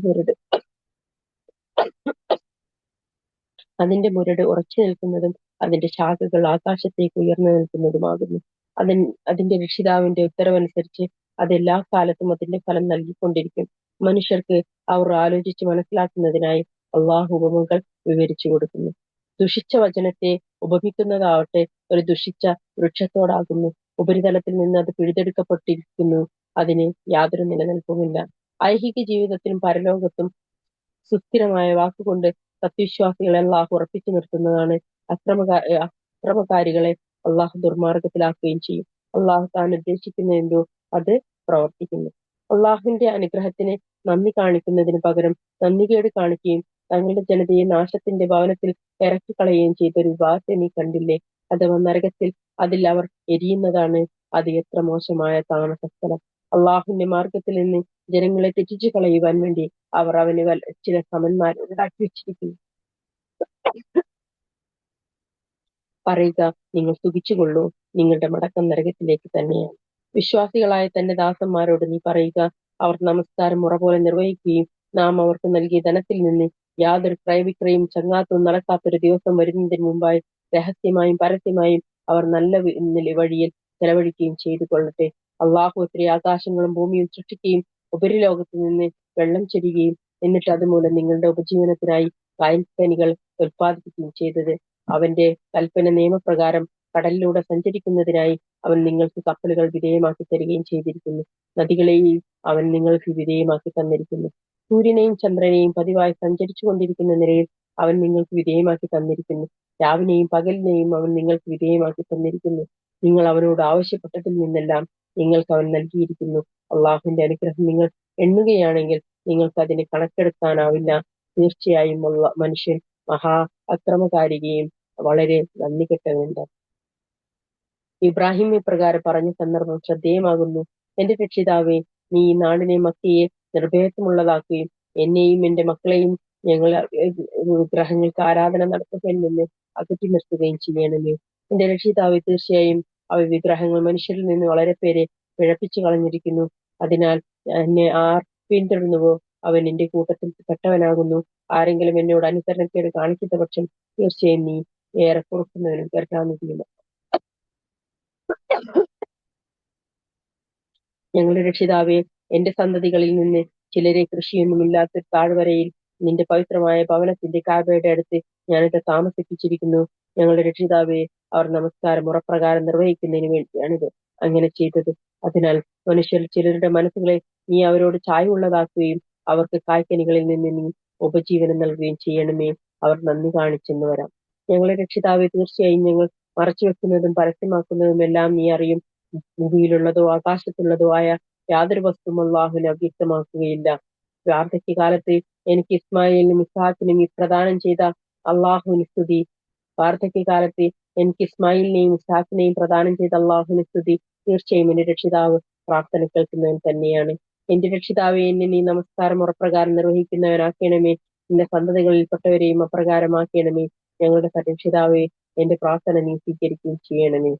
മുരട് ഉറച്ചു നിൽക്കുന്നതും അതിന്റെ ശാഖകൾ ആകാശത്തേക്ക് ഉയർന്നു നിൽക്കുന്നതുമാകുന്നു. അതിന്റെ രക്ഷിതാവിന്റെ ഉത്തരവനുസരിച്ച് അത് എല്ലാ കാലത്തും അതിന്റെ ഫലം നൽകിക്കൊണ്ടിരിക്കും. മനുഷ്യർക്ക് അവർ ആലോചിച്ച് മനസ്സിലാക്കുന്നതിനായി അള്ളാഹു ഉപമകൾ വിവരിച്ചു കൊടുക്കുന്നു. ദുഷിച്ച വചനത്തെ ഉപമിക്കുന്നതാവട്ടെ ഒരു ദുഷിച്ച വൃക്ഷത്തോടാകുന്നു. ഉപരിതലത്തിൽ നിന്ന് അത് പിഴുതെടുക്കപ്പെട്ടിരിക്കുന്നു. അതിന് യാതൊരു നിലനിൽപ്പുമില്ല. ഐഹിക ജീവിതത്തിലും പരലോകത്തും സുസ്ഥിരമായ വാക്കുകൊണ്ട് സത്യവിശ്വാസികളെ അള്ളാഹു ഉറപ്പിച്ചു നിർത്തുന്നതാണ്. അക്രമകാരികളെ അള്ളാഹു ദുർമാർഗത്തിലാക്കുകയും ചെയ്യും. അള്ളാഹു താൻ ഉദ്ദേശിക്കുന്നതെന്തോ അത് പ്രവർത്തിക്കുന്നു. അള്ളാഹുവിന്റെ അനുഗ്രഹത്തിന് നന്ദി കാണിക്കുന്നതിന് പകരം നന്ദികേട് കാണിക്കുകയും തങ്ങളുടെ ജനതയെ നാശത്തിന്റെ ഭവനത്തിൽ ഇറക്കിക്കളയുകയും ചെയ്ത ഒരു വിഭാഗത്തെ നീ കണ്ടില്ലേ? അഥവാ നരകത്തിൽ അതിൽ അവർ എരിയുന്നതാണ്. അത് എത്ര മോശമായ താമസ സ്ഥലം. അള്ളാഹുവിന്റെ മാർഗത്തിൽ നിന്ന് ജനങ്ങളെ തെറ്റിച്ചു കളയുവാൻ വേണ്ടി അവർ അവന് ചില സമന്മാർ ഉണ്ടാക്കി വെച്ചിരിക്കുന്നു. പറയുക, നിങ്ങൾ സുഖിച്ചുകൊള്ളൂ, നിങ്ങളുടെ മടക്കം നരകത്തിലേക്ക് തന്നെയാണ്. വിശ്വാസികളായ തന്റെ ദാസന്മാരോട് നീ പറയുക, അവർ നമസ്കാരം മുറ പോലെ നിർവഹിക്കുകയും നാം അവർക്ക് നൽകിയ ധനത്തിൽ നിന്ന് യാതൊരു ക്രയവിക്രയും ചങ്ങാത്തവും നടക്കാത്തൊരു ദിവസം വരുന്നതിന് മുമ്പായി രഹസ്യമായും പരസ്യമായും അവർ നല്ല വഴിയിൽ ചെലവഴിക്കുകയും ചെയ്തു കൊള്ളട്ടെ. അള്ളാഹു എത്ര ആകാശങ്ങളും ഭൂമിയും സൃഷ്ടിക്കുകയും ഉപരിലോകത്ത് നിന്ന് വെള്ളം ചൊരിയുകയും എന്നിട്ട് അതുമൂലം നിങ്ങളുടെ ഉപജീവനത്തിനായി കായൽക്കനികൾ ഉൽപ്പാദിപ്പിക്കുകയും ചെയ്തത്. അവന്റെ കൽപ്പന നിയമപ്രകാരം കടലിലൂടെ സഞ്ചരിക്കുന്നതിനായി അവൻ നിങ്ങൾക്ക് കപ്പലുകൾ വിധേയമാക്കി തരികയും ചെയ്തിരിക്കുന്നു. നദികളെയും അവൻ നിങ്ങൾക്ക് വിധേയമാക്കി തന്നിരിക്കുന്നു. സൂര്യനെയും ചന്ദ്രനെയും പതിവായി സഞ്ചരിച്ചു കൊണ്ടിരിക്കുന്ന നിലയിൽ അവൻ നിങ്ങൾക്ക് വിധേയമാക്കി തന്നിരിക്കുന്നു. രാവിനെയും പകലിനെയും അവൻ നിങ്ങൾക്ക് വിധേയമാക്കി തന്നിരിക്കുന്നു. നിങ്ങൾ അവനോട് ആവശ്യപ്പെട്ടതിൽ നിന്നെല്ലാം നിങ്ങൾക്ക് അവൻ നൽകിയിരിക്കുന്നു. അള്ളാഹുവിന്റെ അനുഗ്രഹം നിങ്ങൾ എണ്ണുകയാണെങ്കിൽ നിങ്ങൾക്ക് അതിന് കണക്കെടുക്കാനാവില്ല. തീർച്ചയായും മനുഷ്യൻ മഹാ അക്രമകാരികയും വളരെ നന്ദി കെട്ടവനുണ്ട്. ഇബ്രാഹിം ഇപ്രകാരം പറഞ്ഞ സന്ദർഭം ശ്രദ്ധേയമാകുന്നു. എന്റെ രക്ഷിതാവേ, നീ ഈ നാടിനെ മക്കയെ നിർഭയത്വമുള്ളതാക്കുകയും എന്നെയും എന്റെ മക്കളെയും ഞങ്ങൾ വിഗ്രഹങ്ങൾക്ക് ആരാധന നടത്തുന്നതിൽ നിന്ന് അകറ്റി നിർത്തുകയും ചെയ്യണമേ. എന്റെ രക്ഷിതാവേ, തീർച്ചയായും അവ വിഗ്രഹങ്ങൾ മനുഷ്യരിൽ നിന്ന് വളരെ പേരെ പിഴപ്പിച്ചു കളഞ്ഞിരിക്കുന്നു. അതിനാൽ എന്നെ ആർ പിന്തുടരുന്നുവോ അവൻ എന്റെ കൂട്ടത്തിൽ പെട്ടവനാകുന്നു. ആരെങ്കിലും എന്നോട് അനുസരണക്കേട് കാണിക്കുന്ന പക്ഷം തീർച്ചയായും നീ ഏറെ പൊറുക്കുന്നവനും കരുണാനിധിയും. ഞങ്ങളുടെ രക്ഷിതാവേ, എന്റെ സന്തതികളിൽ നിന്ന് ചിലരെ കൃഷിയൊന്നുമില്ലാത്തൊരു താഴ്വരയിൽ നിന്റെ പവിത്രമായ ഭവനത്തിന്റെ കാബയുടെ അടുത്ത് ഞാനിത് താമസിപ്പിച്ചിരിക്കുന്നു. ഞങ്ങളുടെ രക്ഷിതാവേ, അവർ നമസ്കാരം മുറപ്രകാരം നിർവഹിക്കുന്നതിന് വേണ്ടിയാണിത് അങ്ങനെ ചെയ്തത്. അതിനാൽ മനുഷ്യർ ചിലരുടെ മനസ്സുകളെ നീ അവരോട് ചായ്വുള്ളതാക്കുകയും അവർക്ക് കായ്ക്കനികളിൽ നിന്ന് നീ ഉപജീവനം നൽകുകയും ചെയ്യണമേ. അവർ നന്ദി കാണിച്ചെന്ന് വരാം. ഞങ്ങളുടെ രക്ഷിതാവെ, തീർച്ചയായും ഞങ്ങൾ മറച്ചുവെക്കുന്നതും പരസ്യമാക്കുന്നതും എല്ലാം നീ അറിയും. ഭൂമിയിലുള്ളതോ ആകാശത്തുള്ളതോ ആയ യാതൊരു വസ്തുവും അള്ളാഹുവിനെ അവ്യക്തമാക്കുകയില്ല. വാർദ്ധക്യകാലത്ത് എനിക്ക് ഇസ്മായിലിനും ഇസ്ഹാക്കിനും പ്രദാനം ചെയ്ത അള്ളാഹുവിന് സ്തുതി. വാർദ്ധക്യകാലത്ത് എനിക്ക് ഇസ്മായിലിനെയും ഇസ്ഹാക്കിനെയും പ്രദാനം ചെയ്ത അള്ളാഹുവിന് സ്തുതി. തീർച്ചയായും എന്റെ രക്ഷിതാവ് പ്രാർത്ഥന കേൾക്കുന്നവൻ തന്നെയാണ്. എന്റെ രക്ഷിതാവെ, എന്നെ നീ നമസ്കാരം ഉറപ്രകാരം നിർവഹിക്കുന്നവനാക്കണമേ. എന്റെ സന്തതികളിൽപ്പെട്ടവരെയും അപ്രകാരമാക്കണമേ. ഞങ്ങളുടെ രക്ഷിതാവെ, എന്റെ പ്രാർത്ഥന നീ സ്വീകരിക്കുകയും ചെയ്യണമേ.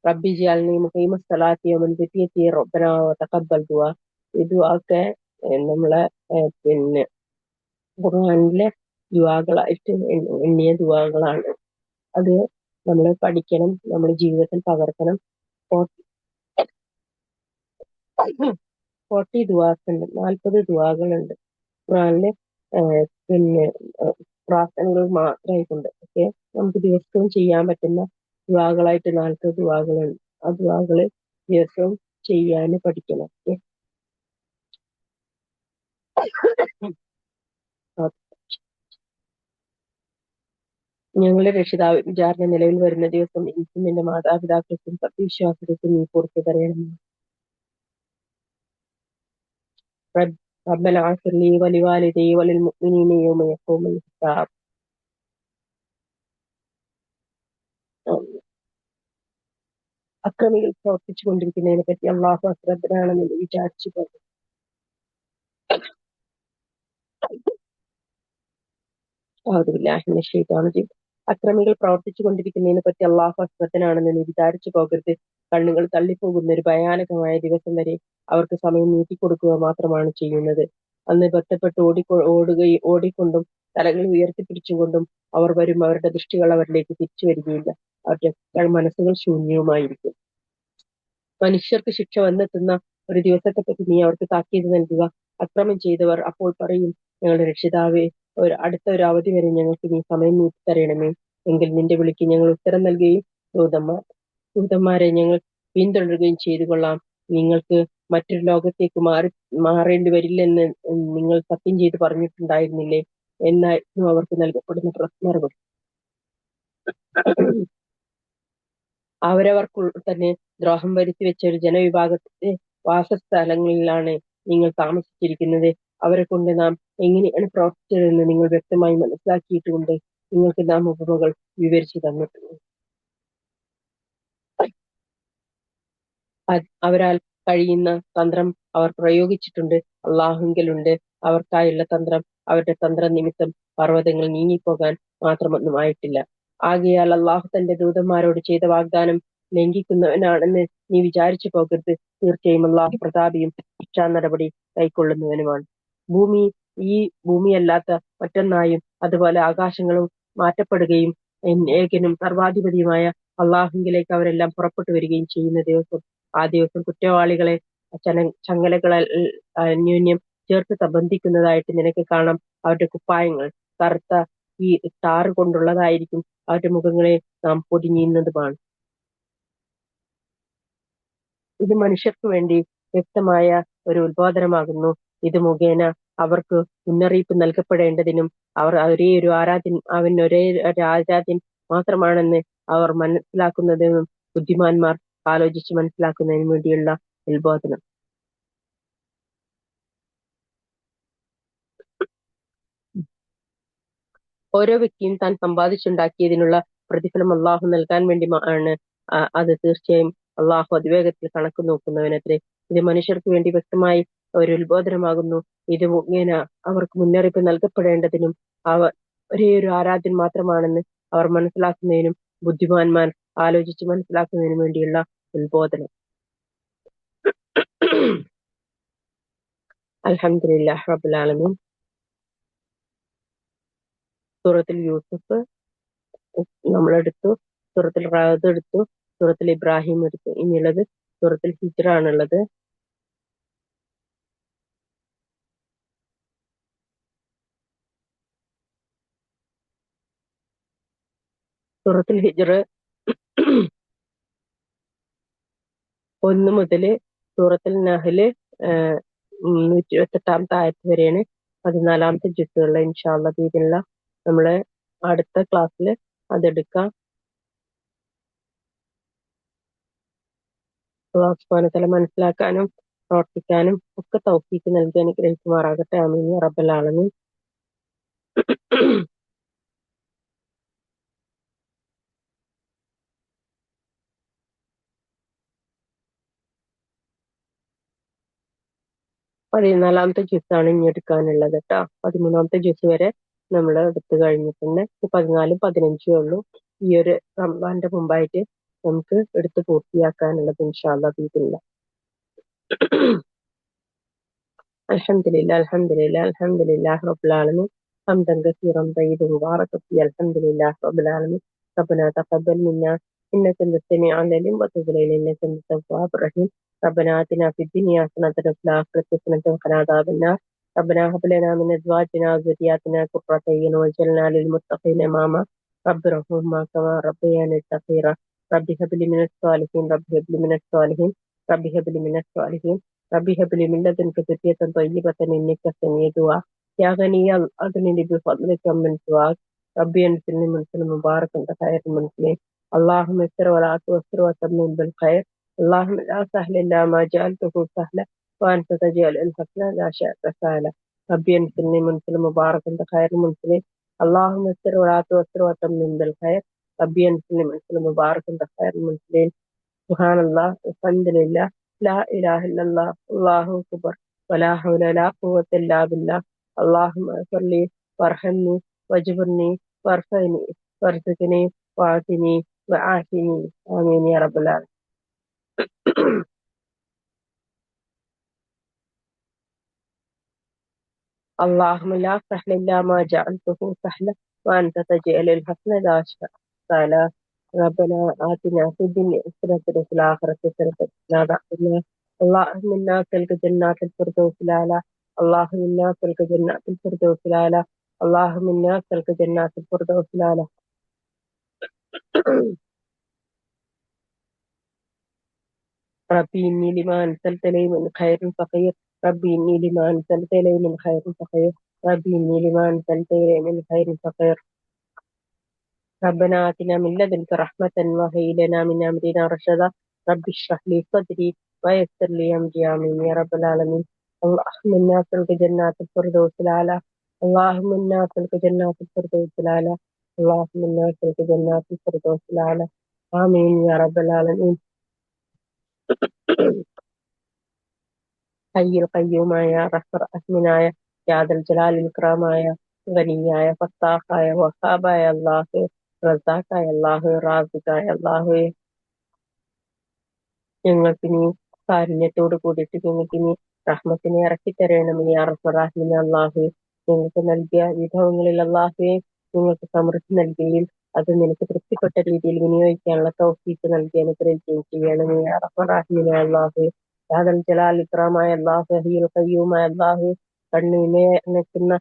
റബ്ബി ജിഅൽനി മുഖീമ സ്വലാത്തി വമിൻ ദുരിയത്തി റബ്ബന വതഖബ്ബൽ ദുആ. ഈ ദുആക്കെ നമ്മളെ പിന്നെ ഖുർആനിലെ ദുആകളായിട്ട് എണ്ണിയ ദുആകളാണ്. അത് നമ്മൾ പഠിക്കണം, നമ്മുടെ ജീവിതത്തിൽ പകർത്തണം. 40 ദുആസ് ഉണ്ട്, 40 ദുആകളുണ്ട് ഖുർആനില്. പിന്നെ പ്രാർത്ഥനകൾ മാത്രമായിട്ടുണ്ട്. ഓക്കെ, നമുക്ക് ദിവസവും ചെയ്യാൻ പറ്റുന്ന ദുആകളായിട്ട് 40 ദുആകളുണ്ട്. ആ ദുആകള് ദിവസവും ചെയ്യാൻ പഠിക്കണം. ഓക്കെ, ഞങ്ങളുടെ രക്ഷിതാവ് വിചാരണ നിലവിൽ വരുന്ന ദിവസം എനിക്കും എന്റെ മാതാപിതാക്കൾക്കും സത്യവിശ്വാസത്തിനും നീ പുറത്തു തരയണം. ربنا اغفر لي ولوالدي وللمؤمنين يوم يقوم الحساب. അക്രമികൾ പ്രവർത്തിച്ചു കൊണ്ടിരിക്കുന്നതിനെ പറ്റി അള്ളാഹു അശ്രദ്ധനാണെന്ന് വിചാരിച്ചു പോകും. അക്രമികൾ പ്രവർത്തിച്ചു കൊണ്ടിരിക്കുന്നതിനെ പറ്റി അള്ളാഹു അശ്രദ്ധനാണെന്ന് നീ വിചാരിച്ചു പോകരുത്. കണ്ണുകൾ തള്ളിപ്പോകുന്ന ഒരു ഭയാനകമായ ദിവസം വരെ അവർക്ക് സമയം നീട്ടിക്കൊടുക്കുക മാത്രമാണ് ചെയ്യുന്നത്. അന്ന് ബന്ധപ്പെട്ട് ഓടിക്കൊണ്ടും തലകൾ ഉയർത്തിപ്പിടിച്ചും കൊണ്ടും അവർ വരും. അവരുടെ ദൃഷ്ടികൾ അവരിലേക്ക് തിരിച്ചു വരികയില്ല. അവരുടെ മനസ്സുകൾ ശൂന്യവുമായിരിക്കും. മനുഷ്യർക്ക് ശിക്ഷ വന്നെത്തുന്ന ഒരു ദിവസത്തെ പറ്റി നീ അവർക്ക് താക്കീത് നൽകുക. അക്രമം ചെയ്തവർ അപ്പോൾ പറയും, ഞങ്ങളുടെ രക്ഷിതാവേ, അടുത്ത ഒരു അവധി വരെ ഞങ്ങൾക്ക് നീ സമയം നീട്ടി തരണമേ. എങ്കിൽ നിന്റെ വിളിക്ക് ഞങ്ങൾ ഉത്തരം നൽകുകയും ദൂതന്മാരെ ഞങ്ങൾ പിന്തുടരുകയും ചെയ്തു കൊള്ളാം. നിങ്ങൾക്ക് മറ്റൊരു ലോകത്തേക്ക് മാറേണ്ടി വരില്ലെന്ന് നിങ്ങൾ സത്യം ചെയ്ത് പറഞ്ഞിട്ടുണ്ടായിരുന്നില്ലേ എന്നായിരുന്നു അവർക്ക് നൽകപ്പെടുന്ന മറുപടി. അവരവർക്ക് തന്നെ ദ്രോഹം വരുത്തി വെച്ച ഒരു ജനവിഭാഗത്തിന്റെ വാസസ്ഥലങ്ങളിലാണ് നിങ്ങൾ താമസിച്ചിരിക്കുന്നത്. അവരെ കൊണ്ട് നാം എങ്ങനെയാണ് പ്രവർത്തിച്ചതെന്ന് നിങ്ങൾ വ്യക്തമായി മനസ്സിലാക്കിയിട്ടുകൊണ്ട് നിങ്ങൾക്ക് നാം ഉപമകൾ വിവരിച്ചു തന്നിട്ടുണ്ട്. അവരാൽ കഴിയുന്ന തന്ത്രം അവർ പ്രയോഗിച്ചിട്ടുണ്ട്. അള്ളാഹുങ്കലുണ്ട് അവർക്കായുള്ള തന്ത്രം. അവരുടെ തന്ത്രം നിമിത്തം പർവ്വതങ്ങൾ നീങ്ങിപ്പോകാൻ മാത്രമൊന്നും ആയിട്ടില്ല. ആകയാൽ അള്ളാഹു തന്റെ ദൂതന്മാരോട് ചെയ്ത വാഗ്ദാനം ലംഘിക്കുന്നവനാണെന്ന് നീ വിചാരിച്ചു പോകരുത്. തീർച്ചയായും അള്ളാഹു പ്രതാപിയും ശിക്ഷാ നടപടി കൈക്കൊള്ളുന്നവനുമാണ്. ഈ ഭൂമിയല്ലാത്ത മറ്റൊന്നായും അതുപോലെ ആകാശങ്ങളും മാറ്റപ്പെടുകയും ഏകനും സർവാധിപതിയുമായ അള്ളാഹുങ്കിലേക്ക് അവരെല്ലാം പുറപ്പെട്ടു വരികയും ചെയ്യുന്ന ദിവസം, ആ ദിവസം കുറ്റവാളികളെ ചങ്ങലകളെ അന്യോന്യം ചേർത്ത് ബന്ധിക്കുന്നതായിട്ട് നിനക്ക് കാണാം. അവരുടെ കുപ്പായങ്ങൾ കറുത്ത ഈ ടാറ് കൊണ്ടുള്ളതായിരിക്കും. അവരുടെ മുഖങ്ങളെ നാം പൊതിഞ്ഞുന്നതുമാണ്. ഇത് മനുഷ്യർക്ക് വേണ്ടി വ്യക്തമായ ഒരു ഉത്ബോധനമാകുന്നു. ഇത് മുഖേന അവർക്ക് മുന്നറിയിപ്പ് നൽകപ്പെടേണ്ടതിനും അവർ അവൻ ഒരേ ഒരു ആരാധ്യൻ മാത്രമാണെന്ന് അവർ മനസ്സിലാക്കുന്നതിനും ബുദ്ധിമാന്മാർ ആലോചിച്ച് മനസ്സിലാക്കുന്നതിനും വേണ്ടിയുള്ള ഉത്ബോധനം. ഓരോ വ്യക്തിയും താൻ സമ്പാദിച്ചുണ്ടാക്കിയതിനുള്ള പ്രതിഫലം അള്ളാഹു നൽകാൻ വേണ്ടി ആണ്. അത് തീർച്ചയായും അള്ളാഹു അതിവേഗത്തിൽ കണക്ക് നോക്കുന്നവനത്രേ. ഇത് മനുഷ്യർക്ക് വേണ്ടി വ്യക്തമായി ഒരു ഉത്ബോധനമാകുന്നു. ഇത് മുഖേന അവർക്ക് മുന്നറിയിപ്പ് നൽകപ്പെടേണ്ടതിനും ഒരേ ഒരു ആരാധ്യൻ മാത്രമാണെന്ന് അവർ മനസ്സിലാക്കുന്നതിനും ബുദ്ധിമാന്മാർ ആലോചിച്ച് മനസ്സിലാക്കുന്നതിനും വേണ്ടിയുള്ള ഉത്ബോധനം. അൽഹംദുലില്ലാഹി റബ്ബിൽ ആലമീൻ. സൂറത്തുൽ യൂസുഫ് നമ്മളെടുത്തു, സൂറത്തുൽ റഅദ് എടുത്തു, സൂറത്തുൽ ഇബ്രാഹിം എടുത്തു. ഇനിയുള്ളത് സൂറത്തുൽ ഹിജ്ർ ആണുള്ളത്. സൂറത്തുൽ ഹിജ്ർ 1 മുതൽ സൂറത്തുൽ നഹ്ല് 128 ആയത്ത് വരെയാണ് 14 ജുസുകൾ. ഇൻഷാ അല്ലാഹ് ബിഇദ്നില്ല നമ്മള് അടുത്ത ക്ലാസ്സിൽ അതെടുക്കാം. അല്ലാഹു സുബ്ഹാനഹു വ തആല മനസ്സിലാക്കാനും പ്രവർത്തിക്കാനും ഒക്കെ തൗഫീഖ് നൽകി അനുഗ്രഹിക്കുമാറാകട്ടെ. ആമീൻ യാ റബ്ബൽ ആലമീൻ. പതിനാലാമത്തെ ജ്യൂസാണ് ഇനി എടുക്കാനുള്ളത് കേട്ടോ. 13-ാമത്തെ ജ്യൂസ് വരെ നമ്മൾ എടുത്തു കഴിഞ്ഞിട്ടുണ്ട്. 14, 15 ഉള്ളൂ ഈ ഒരു റമദാന്റെ മുമ്പായിട്ട് നമുക്ക് എടുത്ത് പൂർത്തിയാക്കാനുള്ളത്. ഇൻഷാ അല്ലാഹ് ബിഇദ്നില്ലാഹ്. അൽഹംദുലില്ലാഹി റബ്ബിൽ ആലമീൻ. ഹംദൻ കസീറൻ തയ്യിബൻ മുബാറകൻ ഫീഹി. അൽഹംദുലില്ലാഹി റബ്ബിൽ ആലമീൻ. റബ്ബനാ തഖബ്ബൽ മിന്നാ ഇന്നക അൻത സമീഉൽ അലീം വതുബ് അലൈനാ ഇന്നക അൻത തവ്വാബുർ റഹീം. ربنا آتنا في الدنيا حسنة وفي الآخرة حسنة وقنا عذاب النار. ربنا هب لنا من أزواجنا وذرياتنا قرة أعين واجعلنا للمتقين إماما. رب ارحمهما كما ربياني صغيرا. رب هب لي من الصالحين. رب هب لي من الصالحين. رب هب لي من الصالحين. رب هب لي من لدنك ذرية طيبة إنك سميع الدعاء. يا غني أغنني بفضلك من سواك. ربي أنزلني منزلا مباركا خير المنزلين. اللهم يسر ولا تعسر وتمم بالخير. اللهم لا سهل إلا ما جعلته سهلا وأنت تجعل الحزن إذا شئت سهلا. ربي أنزلني منزلا مباركا خير المنزلين. اللهم يسر ولا تعسر وتمم بالخير. ربي أنزلني منزلا مباركا خير المنزلين. سبحان الله الحمد لله لا إله إلا الله الله أكبر ولا حول ولا قوة إلا بالله. اللهم اغفر لي وارحمني واجبرني وارفعني وارزقني وعافني وعافني. آمين يا رب العالمين. اللهم لا سهل إلا ما جعلته سهلا وأنت تجعل الحسن إذا شئت سهلا. ربنا آتنا في الدنيا حسنة وفي الآخرة حسنة وقنا عذاب النار. اللهم إنا نسألك جنات الفردوس الأعلى. اللهم إنا نسألك جنات الفردوس الأعلى. اللهم إنا نسألك جنات الفردوس الأعلى. ربي إني لما أنزلت إلي من خير فقير. ربي إني لما أنزلت إلي من خير فقير. ربي إني لما أنزلت إلي من خير فقير. ربنا آتنا من لدنك رحمة وهيئ لنا من أمرنا رشدا. ربي اشرح لي صدري ويسر لي أمري. آمين يا رب العالمين. اللهم إنا نسألك جنات الفردوس الأعلى. اللهم إنا نسألك جنات الفردوس الأعلى. اللهم إنا نسألك جنات الفردوس الأعلى. آمين يا رب العالمين. حي القيوم يا رحمة الرحمനായ യാദൽ ജലാൽ ഇക്രാമായ ഗനിയായ ഫത്താഹായ വഹാബായ അല്ലാഹു റസാഖായ അല്ലാഹു റാസിഖായ അല്ലാഹു ഞങ്ങൾക്ക് നീ കാരുണ്യത്തോട് കൂടിയിട്ട് ഞങ്ങൾക്ക് നീ റഹ്മത്തിനെ ഇറക്കി തരണമേ യാ റഹ്മാൻ അല്ലാഹു. ഞങ്ങൾക്ക് നൽകിയ വിഭവങ്ങളിൽ അല്ലാഹുവേ നിങ്ങൾക്ക് സമൃദ്ധി നൽകുകയും അത് നിനക്ക് തൃപ്തിപ്പെട്ട രീതിയിൽ വിനിയോഗിക്കാനുള്ള തൗഫീഖ് നൽകി അനുഗ്രഹിക്കുകയും ചെയ്യണമേ യാ റഹ്മാൻ അല്ലാഹു. യാദൽ ജലാൽ ഇക്രാമായ അല്ലാഹു ഹയ്യുൽ ഖയ്യൂമായ അല്ലാഹു കണ്ണീമയെ നിൽക്കുന്ന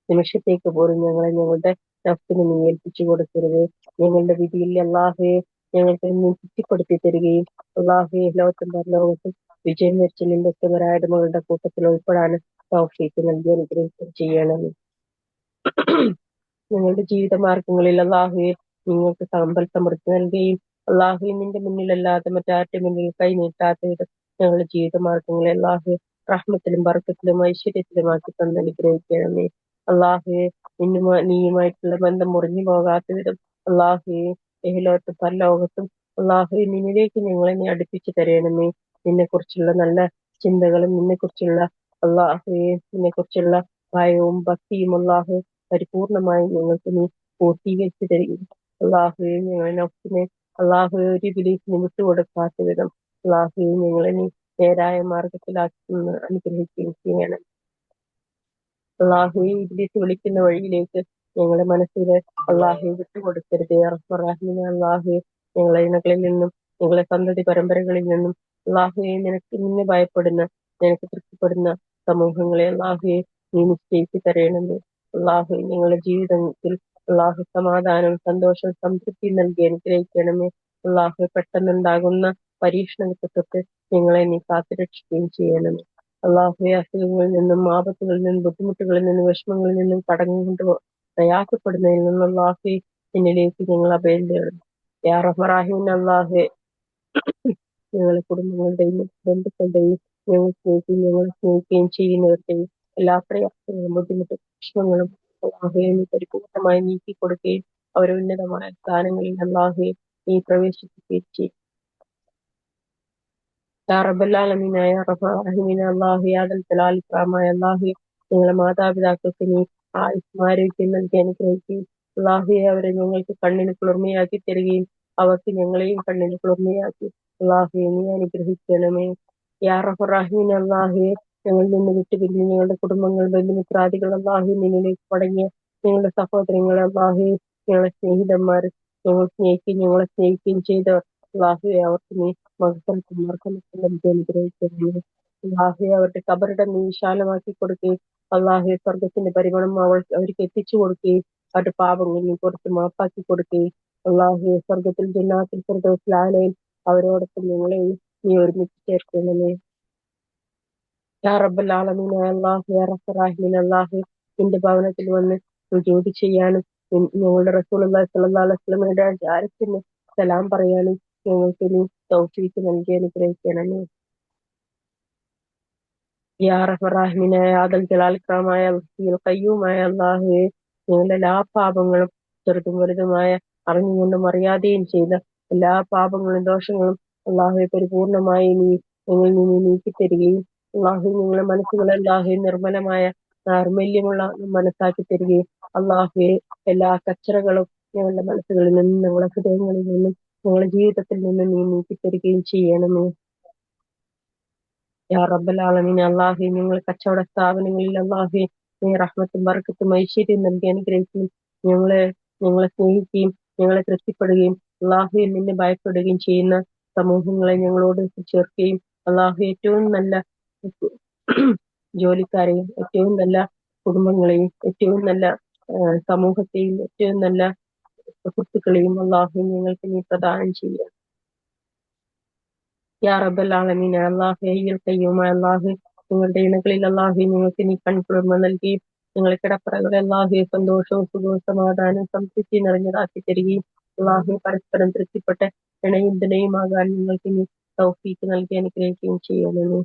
നിമിഷത്തേക്ക് പോലും ഞങ്ങളെ ഞങ്ങളുടെ നഫ്സിന് നീ ഏൽപ്പിച്ചു കൊടുക്കരുത്. ഞങ്ങളുടെ വിധിയിൽ അല്ലാഹുവെ ഞങ്ങൾക്ക് നീ തൃപ്തിപ്പെടുത്തി തരികയും അല്ലാഹുവെ ലോകത്തും പരലോകത്തും വിജയം വരിച്ച നിന്റെ ഉത്തമരായ മകളുടെ കൂട്ടത്തിൽ ഉൾപ്പെടാൻ തൗഫീഖ് നൽകി അനുഗ്രഹിക്കുകയും ചെയ്യണമേ. ഞങ്ങളുടെ ജീവിത മാർഗങ്ങളിൽ അല്ലാഹുവെ നിങ്ങൾക്ക് സമ്പൽ സമൃദ്ധി നൽകുകയും അല്ലാഹുവെ നിന്റെ മുന്നിലല്ലാതെ മറ്റാരുടെ മുന്നിൽ കൈ നീട്ടാത്ത വിധം ഞങ്ങളുടെ ജീവിത മാർഗങ്ങളെ അല്ലാഹുവെ റഹ്മത്തിലും ബർക്കത്തിലും ഐശ്വര്യത്തിലുമാക്കി തന്ന് അനുഗ്രഹിക്കണമേ. അല്ലാഹുവെ നീയുമായിട്ടുള്ള ബന്ധം മുറിഞ്ഞു പോകാത്ത വിധം അല്ലാഹുവെ ഏലോകത്തും പരലോകത്തും അല്ലാഹുവെ നിന്നിലേക്ക് ഞങ്ങളെ നീ അടുപ്പിച്ചു തരണമേ. നിന്നെ കുറിച്ചുള്ള നല്ല ചിന്തകളും നിന്നെ കുറിച്ചുള്ള അള്ളാഹുവെ നിന്നെ കുറിച്ചുള്ള ഭയവും ഭക്തിയും അള്ളാഹു പരിപൂർണമായി ഞങ്ങൾക്ക് നീ പൂർത്തീകരിച്ചു തരികയും അള്ളാഹുവെ ഞങ്ങളെ നഫ്സിനെ അള്ളാഹുവെ ഒരു ഇബ്ലീസിന് വിട്ടുകൊടുക്കാത്ത വിധം അള്ളാഹുവെ ഞങ്ങളെ നീ നേരായ മാർഗത്തിലാക്കി അനുഗ്രഹിക്കുകയും ചെയ്യണം. അള്ളാഹുവെ ഇബ്ലീസ് വിളിക്കുന്ന വഴിയിലേക്ക് ഞങ്ങളുടെ മനസ്സിലെ അള്ളാഹുവെ വിട്ടുകൊടുക്കരുത്. റഹ്മാനെ അള്ളാഹുവെ ഞങ്ങളെ ഇണകളിൽ നിന്നും ഞങ്ങളെ സന്തതി പരമ്പരകളിൽ നിന്നും അള്ളാഹുവെ നിന്നെ ഭയപ്പെടുന്ന നിനക്ക് തൃപ്തിപ്പെടുന്ന സമൂഹങ്ങളെ അള്ളാഹുവെ നീ നിശ്ചയിച്ചു തരയണമേ. അള്ളാഹു ഞങ്ങളുടെ ജീവിതത്തിൽ അള്ളാഹു സമാധാനവും സന്തോഷവും സംതൃപ്തി നൽകി അനുഗ്രഹിക്കണമേ. അള്ളാഹു പെട്ടെന്നുണ്ടാകുന്ന പരീക്ഷണത്തെ തൊട്ട് ഞങ്ങളെ നീ കാത്തുരക്ഷിക്കുകയും ചെയ്യണമേ. അള്ളാഹുവെ അസുഖങ്ങളിൽ നിന്നും ആപത്തുകളിൽ നിന്നും ബുദ്ധിമുട്ടുകളിൽ നിന്നും വിഷമങ്ങളിൽ നിന്നും കടങ്ങുകൊണ്ട് പ്രയാസപ്പെടുന്നതിൽ നിന്നും അള്ളാഹുവെ എന്നിലേക്ക് ഞങ്ങൾ അഭയം തേടുന്നു. യാ റഹ്മാൻ അള്ളാഹുവെ ഞങ്ങളെ കുടുംബങ്ങളുടെയും ബന്ധുക്കളുടെയും ഞങ്ങളെ സ്നേഹിക്കുകയും ചെയ്യുന്നവരുടെയും എല്ലാ പ്രയാസങ്ങളും ബുദ്ധിമുട്ടും പ്രശ്നങ്ങളും അള്ളാഹുവെ നീ പരിപൂർണമായി നീക്കി കൊടുക്കുകയും അവരെ ഉന്നതമായ സ്ഥാനങ്ങളിൽ അള്ളാഹുവെ നീ പ്രവേശിപ്പിക്കുകയും ചെയ്യും. യാ റബ്ബൽ ആലമീൻ യാ റഹ്മാൻ റഹീം അല്ലാഹു യാ ദൽ ജലാൽ ഇക്റാമായ അല്ലാഹു ഞങ്ങളുടെ മാതാപിതാക്കൾക്ക് നീ ആയുസ്സും നൽകി അനുഗ്രഹിക്കുകയും അല്ലാഹുവെ അവരെ ഞങ്ങൾക്ക് കണ്ണിന് കുളിർമയാക്കി തരികയും അവർക്ക് ഞങ്ങളെയും കണ്ണിന് കുളിർമയാക്കി അല്ലാഹുവെ നീ അനുഗ്രഹിക്കണമേ. യാ റഹ്മാൻ റഹീം അല്ലാഹുവെ ഞങ്ങളിൽ നിന്ന് വിട്ടുപിരിഞ്ഞ് ഞങ്ങളുടെ കുടുംബങ്ങൾ ബന്ധുമിത്രാദികൾ അല്ലാഹുവെ നിന്നിലേക്ക് മടങ്ങിയ ഞങ്ങളുടെ സഹോദരങ്ങൾ അല്ലാഹുവെ ഞങ്ങളുടെ സ്നേഹിതന്മാർ ഞങ്ങൾ സ്നേഹിക്കുകയും ഞങ്ങളെ സ്നേഹിക്കുകയും ചെയ്തവർ അല്ലാഹുവെ അവർക്ക് നീ അനുഗ്രഹിക്കുന്നു. അള്ളാഹുവെ അവരുടെ കബറിടം നീ വിശാലമാക്കി കൊടുക്കുകയും അള്ളാഹുവെ സ്വർഗത്തിന്റെ പരിമളം അവർക്ക് എത്തിച്ചു കൊടുക്കുകയും അവരുടെ പാപങ്ങൾ നീ പുറത്ത് മാപ്പാക്കി കൊടുക്കുകയും അള്ളാഹുവെ സ്വർഗത്തിൽ ജന്നാത്തിൽ ഫിർദൗസിൽ അവരോടൊപ്പം ഞങ്ങളെയും നീ ഒരുമിച്ച് ചേർക്കണമേ. യാ റബ്ബൽ ആലമീൻ അല്ലാഹു യാ റബ്ബർ റഹീം അല്ലാഹു നിന്റെ ഭവനത്തിൽ വന്ന് സുജൂദ് ചെയ്യാനും ഞങ്ങളുടെ റസൂലുള്ളാഹി സ്വല്ലല്ലാഹു അലൈഹി വസല്ലമയുടെ ജാരത്തിന് സലാം പറയാനും ഞങ്ങൾക്ക് നീ തൗഫീഖ് നൽകി അനുഗ്രഹിക്കണമേ. യാ റഹ്മാൻ റഹീം യാ ദൽ ജലാൽ ഇക്റാമായ ഖയ്യൂമായ അല്ലാഹുവേ ഞങ്ങളുടെ എല്ലാ പാപങ്ങളും ചെറുതും വലുതുമായ അറിഞ്ഞുകൊണ്ടും അറിയാതെയും ചെയ്ത എല്ലാ പാപങ്ങളും ദോഷങ്ങളും അല്ലാഹുവെ പരിപൂർണമായി നീ ഞങ്ങളിൽ നിന്ന് നീക്കി തരികയും അല്ലാഹു ഞങ്ങളുടെ മനസ്സുകളെ അല്ലാഹുവെ നിർമ്മലമായ നൈർമല്യമുള്ള മനസ്സാക്കി തരികയും അല്ലാഹുവെ എല്ലാ കച്ചറകളും ഞങ്ങളുടെ മനസ്സുകളിൽ നിന്നും ഞങ്ങളുടെ ഹൃദയങ്ങളിൽ നിന്നും ഞങ്ങളുടെ ജീവിതത്തിൽ നിന്നും നീ നീക്കി തരികയും ചെയ്യണമേ. യാ റബ്ബൽ ആലമീൻ അല്ലാഹുവെ ഞങ്ങൾ കച്ചവട സ്ഥാപനങ്ങളിൽ അല്ലാഹുവെ നീ റഹ്മത്തും ബർക്കത്തും ഐശ്വര്യം നൽകി അനുഗ്രഹിക്കുകയും ഞങ്ങളെ സ്നേഹിക്കുകയും ഞങ്ങളെ തൃപ്തിപ്പെടുകയും അല്ലാഹുവെ നിന്നെ ഭയപ്പെടുകയും ചെയ്യുന്ന സമൂഹങ്ങളെ ഞങ്ങളോട് ചേർക്കുകയും അല്ലാഹു ഏറ്റവും നല്ല ജോലിക്കാരെയും ഏറ്റവും നല്ല കുടുംബങ്ങളെയും ഏറ്റവും നല്ല സമൂഹത്തെയും ഏറ്റവും നല്ല സുഹൃത്തുക്കളെയും അല്ലാഹു ഞങ്ങൾക്ക് നീ പ്രദാനം ചെയ്യുക. യാ റബ്ബൽ ആലമീൻ അല്ലാഹു ഹയ്യുൽ ഖയ്യൂം അല്ലാഹു നിങ്ങളുടെ ഇണകളിൽ അല്ലാഹു നിങ്ങൾക്ക് നീ കൺകുളിർമ നൽകുകയും നിങ്ങളെ കിടപ്പറകളെ അല്ലാഹു സന്തോഷവും സുഖവും സമാധാനവും സംതൃപ്തി നിറഞ്ഞതാക്കി തരികയും അല്ലാഹു പരസ്പരം തൃപ്തിപ്പെട്ട ഇണയുന്തനയുമാകാൻ നിങ്ങൾക്ക് നീ തൗഫീഖ് നൽകി അനുഗ്രഹിക്കുകയും ചെയ്യണമേ.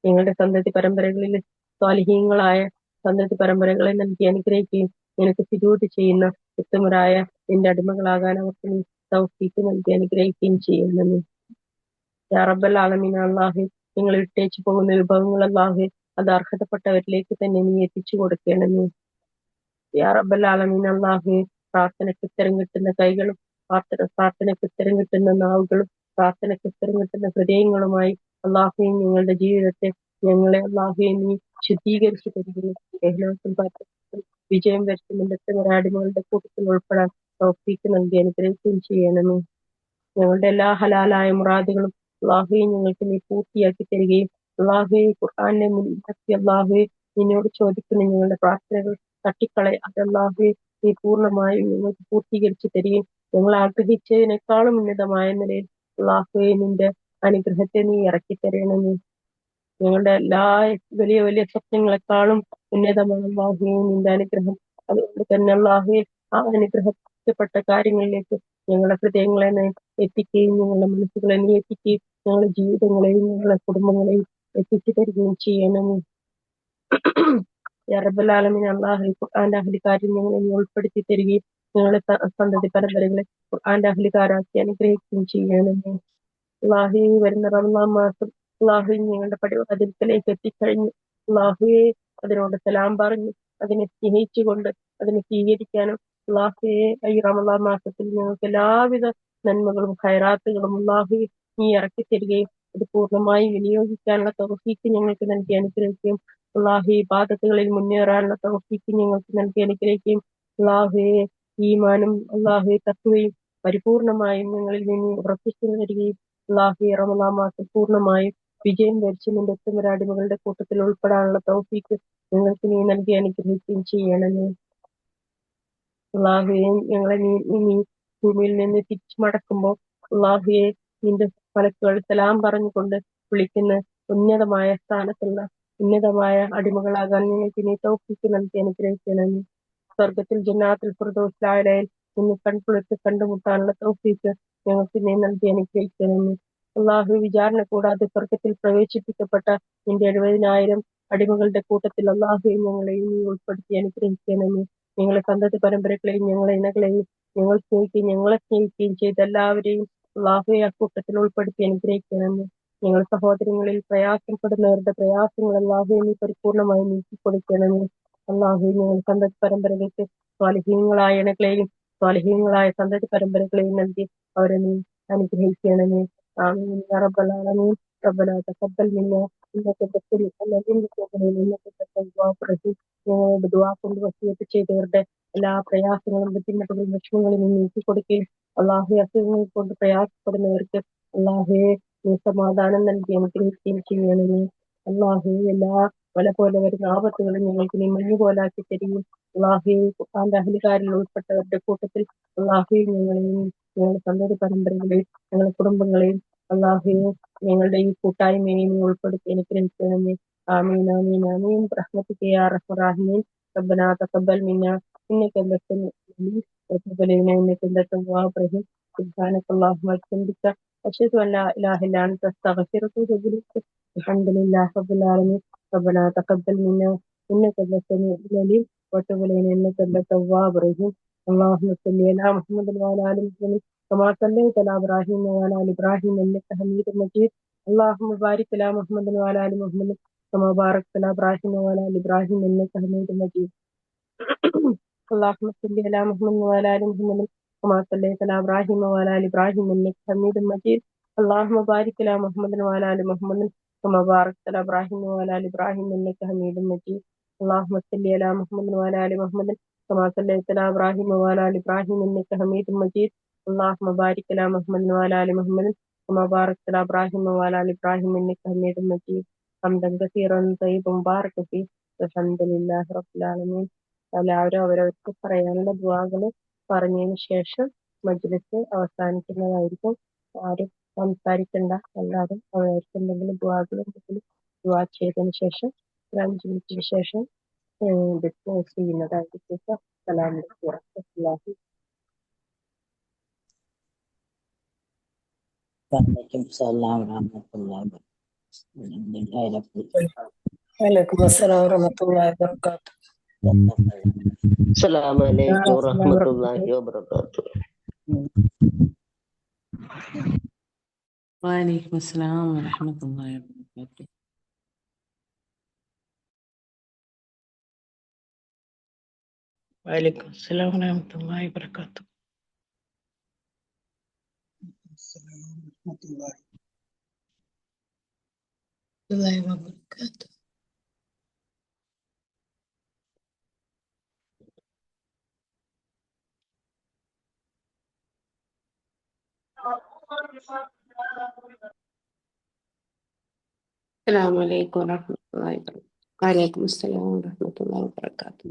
ഞങ്ങളുടെ സന്തതി പരമ്പരകളിൽ സ്വാലിഹീങ്ങളായ സന്തതി പരമ്പരകളെ നൽകി അനുഗ്രഹിക്കുകയും നിനക്ക് സുജൂദ് ചെയ്യുന്ന ഉത്തമരായ നിന്റെ അടിമകളാകാൻ അവർക്ക് നീ തൗഫീഖ് നൽകി അനുഗ്രഹിക്കുകയും ചെയ്യണമേ. യാ റബ്ബൽ ആലമീൻ അല്ലാഹു നിങ്ങൾ ഇട്ടേച്ചു പോകുന്ന വിഭവങ്ങൾ അല്ലാഹു അത് അർഹതപ്പെട്ടവരിലേക്ക് തന്നെ നീ എത്തിച്ചു കൊടുക്കണമേ. യാ റബ്ബൽ ആലമീൻ അല്ലാഹു പ്രാർത്ഥനയ്ക്ക് ഉത്തരം കിട്ടുന്ന കൈകളും പ്രാർത്ഥനയ്ക്ക് ഉത്തരം കിട്ടുന്ന നാവുകളും പ്രാർത്ഥനയ്ക്ക് ഉത്തരം കിട്ടുന്ന ഹൃദയങ്ങളുമായി അല്ലാഹു ഞങ്ങളുടെ ജീവിതത്തെ ഞങ്ങളെ അല്ലാഹു നീ ശുദ്ധീകരിച്ചു തരികയും വിജയം വരുത്തുന്ന അടിമകളുടെ കൂട്ടത്തിൽ ഉൾപ്പെടാൻ തൗഫീഖ് നൽകി അനുഗ്രഹിക്കുകയും ചെയ്യണമേ. ഞങ്ങളുടെ എല്ലാ ഹലാലായ മുറാദുകളും അല്ലാഹുവേ ഞങ്ങൾക്ക് നീ പൂർത്തിയാക്കി തരികയും അല്ലാഹുവേ ഖുർആനെ മുൻനിർത്തി അല്ലാഹുവേ നിന്നോട് ചോദിക്കുന്ന ഞങ്ങളുടെ പ്രാർത്ഥനകൾ തട്ടിക്കളയ അതല്ലാഹുവേ നീ പൂർണ്ണമായും ഞങ്ങൾക്ക് പൂർത്തീകരിച്ചു തരികയും ഞങ്ങൾ ആഗ്രഹിച്ചതിനേക്കാളും ഉന്നതമായ നിലയിൽ അല്ലാഹുവേ നിന്റെ അനുഗ്രഹത്തെ നീ ഇറക്കി തരണമേ. ഞങ്ങളുടെ എല്ലാ വലിയ വലിയ സ്വപ്നങ്ങളെക്കാളും ഉന്നതമാണ് അല്ലാഹുവേ നിന്റെ അനുഗ്രഹം. അതുകൊണ്ട് തന്നെ അല്ലാഹുവേ ആ അനുഗ്രഹിക്കപ്പെട്ട കാര്യങ്ങളിലേക്ക് ഞങ്ങളുടെ ഹൃദയങ്ങളെ എത്തിക്കുകയും ഞങ്ങളുടെ മനസ്സുകളെ നീ എത്തിക്കുകയും ഞങ്ങളുടെ ജീവിതങ്ങളെയും ഞങ്ങളുടെ കുടുംബങ്ങളെയും എത്തിച്ചു തരികയും ചെയ്യണമേ. യാ റബ്ബൽ ആലമീൻ അല്ലാഹു ഖുർആന്റെ അഹ്ലികാരിൽ ഞങ്ങളെ നീ ഉൾപ്പെടുത്തി തരികയും ഞങ്ങളുടെ സന്തതി പരമ്പരകളെ ഖുർആന്റെ അഹ്ലികാരാക്കി അനുഗ്രഹിക്കുകയും ചെയ്യണമേ. അല്ലാഹു വരുന്ന റമളാൻ മാസം അല്ലാഹു ഞങ്ങളുടെ പടിവാതിൽക്കലേക്ക് എത്തിക്കഴിഞ്ഞു അള്ളാഹുവെ അതിനോട് സലാം പറഞ്ഞ് അതിനെ സ്നേഹിച്ചുകൊണ്ട് അതിനെ സ്വീകരിക്കാനും അള്ളാഹുവെ ഈ റമദാൻ മാസത്തിൽ ഞങ്ങൾക്ക് എല്ലാവിധ നന്മകളും ഖൈറാത്തുകളും അള്ളാഹുവെ നീ ഇറക്കി തരികയും അത് പൂർണ്ണമായി വിനിയോഗിക്കാനുള്ള തൗഫീക്ക് ഞങ്ങൾക്ക് നൽകി അനുഗ്രഹിക്കുകയും അള്ളാഹു ഇബാദത്തുകളിൽ മുന്നേറാനുള്ള തൗഫീക്ക് ഞങ്ങൾക്ക് നൽകി അനുഗ്രഹിക്കുകയും അള്ളാഹുവെ ഈമാനും അള്ളാഹുവെ തഖ്വയും പരിപൂർണമായും ഞങ്ങളിൽ നിന്ന് ഉറപ്പിച്ചു തരികയും അള്ളാഹു റമദാൻ മാസം പൂർണ്ണമായും വിജയം വരിച്ച് നിന്റെ ഉത്തമരാടിമകളുടെ കൂട്ടത്തിൽ ഉൾപ്പെടാനുള്ള തൗഫീക്ക് ഞങ്ങൾക്ക് നീ നൽകി അനുഗ്രഹിക്കുകയും ചെയ്യണമേ. അള്ളാഹുവെ ഞങ്ങളെ നീ ഭൂമിയിൽ നിന്ന് തിരിച്ചു മടക്കുമ്പോൾ അള്ളാഹുവെ നിന്റെ മലക്കുകൾ സലാം പറഞ്ഞുകൊണ്ട് വിളിക്കുന്ന ഉന്നതമായ സ്ഥാനത്തുള്ള ഉന്നതമായ അടിമകളാകാൻ ഞങ്ങൾക്ക് നീ തൗഫീക്ക് നൽകി അനുഗ്രഹിക്കണമേ. സ്വർഗത്തിൽ ജന്നാത്തുൽ ഫിർദൗസിൽ നിന്ന് കൺകുളിച്ച് കണ്ടുമുട്ടാനുള്ള തൗഫീക്ക് ഞങ്ങൾക്ക് നീ നൽകി അനുഗ്രഹിക്കണമേ. അള്ളാഹു വിചാരണ കൂടാതെ സ്വർഗത്തിൽ പ്രവേശിപ്പിക്കപ്പെട്ട നിന്റെ 70,000 അടിമകളുടെ കൂട്ടത്തിൽ അള്ളാഹുവെ ഞങ്ങളെയും നീ ഉൾപ്പെടുത്തി അനുഗ്രഹിക്കണമേ. ഞങ്ങളെ സന്തതി പരമ്പരകളെയും ഞങ്ങളെ ഇണകളെയും ഞങ്ങളെ സ്നേഹിക്കുകയും ചെയ്ത എല്ലാവരെയും അള്ളാഹുവെ അക്കൂട്ടത്തിൽ ഉൾപ്പെടുത്തി അനുഗ്രഹിക്കണമേ. ഞങ്ങൾ സഹോദരങ്ങളിൽ പ്രയാസപ്പെടുന്നവരുടെ പ്രയാസങ്ങൾ അള്ളാഹുവെ നീ പരിപൂർണമായി നീക്കിക്കൊടുക്കണമേ. അള്ളാഹു ഞങ്ങൾ സന്തതി പരമ്പരകൾക്ക് സ്വാലിഹീങ്ങളായ ഇണകളെയും സ്വാലിഹീങ്ങളായ സന്തതി പരമ്പരകളെയും നൽകി അവരെ നീ അനുഗ്രഹിക്കണമേ. ആമീൻ യാ റബ്ബൽ ആലമീൻ. റബ്ബനാ തഖബ്ബൽ മിന്നാ ഇന്നക അൻതൽ അലീം ഇന്നക അൻതൽ തവ്വാബുർ റഹീം. ഞങ്ങളോട് ദുആ കൊണ്ട് വസിയത്ത് ചെയ്തവരുടെ എല്ലാ പ്രയാസങ്ങളും ബുദ്ധിമുട്ടുകളും വിഷമങ്ങളും നീ നീക്കിക്കൊടുക്കുകയും അള്ളാഹു അസുഖങ്ങൾ കൊണ്ട് പ്രയാസപ്പെടുന്നവർക്ക് അള്ളാഹുവെ നീ സമാധാനം നൽകി അനുഗ്രഹിക്കുകയും ചെയ്യണമേ. അള്ളാഹു എല്ലാ മല പോലെ വരുന്ന ആപത്തുകളും ഞങ്ങൾക്ക് നീ മഞ്ഞു പോലാക്കി തരികയും അള്ളാഹുവെ ഖുർആന്റെ അഹ്ലുകാരിൽ ഉൾപ്പെട്ടവരുടെ കൂട്ടത്തിൽ അള്ളാഹുവെ ഞങ്ങളെയും ഞങ്ങളുടെ സന്തതി പരമ്പരകളെയും ഞങ്ങളുടെ കുടുംബങ്ങളെയും അള്ളാഹുവെ ഞങ്ങളുടെ ഈ കൂട്ടായ്മയെയും നീ ഉൾപ്പെടുത്തി അനുഗ്രഹിക്കണമേ. ആമീൻ ആമീൻ ആമീൻ برحمتك يا ارحم الراحمين. ربنا تقبل منا انك انت السميع العليم وتب علينا انك انت التواب الرحيم. سبحانك اللهم وبحمدك اشهد ان لا اله الا انت استغفرك واتوب اليك. الحمد لله رب العالمين. ربنا تقبل منا انك انت السميع العليم وتب علينا انك انت التواب الرحيم. اللهم صل على محمد وعلى ال محمد كما صليت على ابراهيم وعلى ال ابراهيم انك حميد مجيد. اللهم بارك على محمد وعلى ال محمد كما باركت على ابراهيم وعلى ال ابراهيم انك حميد مجيد. اللهم صل على محمد وعلى ال محمد كما صليت على ابراهيم وعلى ال ابراهيم انك حميد مجيد. اللهم بارك على محمد وعلى ال محمد كما باركت على ابراهيم وعلى ال ابراهيم انك حميد مجيد. اللهم صل على محمد وعلى ال محمد كما صليت على ابراهيم وعلى ال ابراهيم انك حميد مجيد. اللهم بارك على محمد وعلى ال محمد كما باركت على ابراهيم وعلى ال ابراهيم انك حميد مجيد. حمدا كثيرا طيبا مباركا فيه الحمد لله رب العالمين. എല്ലാവരും അവരവർക്ക് പറയാനുള്ള ദുആകൾ പറഞ്ഞതിന് ശേഷം മജ്‌ലിസ് അവസാനിക്കുന്നതായിരിക്കും. ആരും സംസാരിക്കണ്ട. എല്ലാവരും അവരവർക്ക് എന്തെങ്കിലും ദുആകൾ ഉണ്ടെങ്കിൽ ദുആ ചെയ്തതിന് ശേഷം ഒരു 5 മിനിറ്റിന് ശേഷം ഡിസ്കസ് ചെയ്യുന്നതായിരിക്കും. അസ്സലാമു അലൈക്കും വറഹ്മത്തുള്ളാഹി. വലൈക്കും സലാം വറഹ്മത്തുള്ളാഹി വബറകാതുഹു. വലൈക്കും അസ്സലാം വറഹ്മത്തുള്ളാഹി വബറകാതുഹു. السلام عليكم ورحمة الله وبركاته. وعليكم السلام ورحمة الله وبركاته. വഅലൈക്കും അസ്സലാം വറഹ്മത്തുള്ളാഹി വബറകാതുഹു. السلام ورحمة الله وبركاته. السلام عليكم ورحمة الله وبركاته. وعليكم السلام ورحمة الله وبركاته.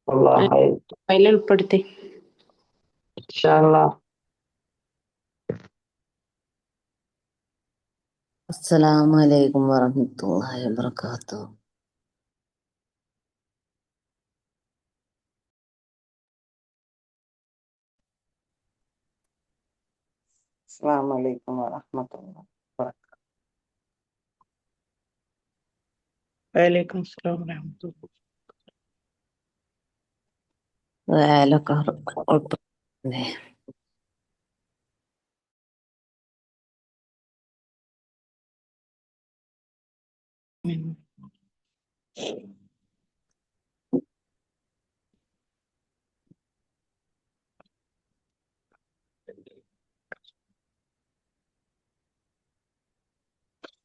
والله خير ഫയൽ ഉൾപ്പെടുത്തി. إن شاء الله. അസ്സലാമു അലൈക്കും വറഹ്മത്തുള്ളാഹി വബറകാതുഹു. السلام عليكم ورحمة الله وبركاته. വഅലൈക്കും അസ്സലാം വറഹ്മത്തുള്ളാഹി. വേലൊക്കെ ഉൾപ്പെടുത്തേ. آمين.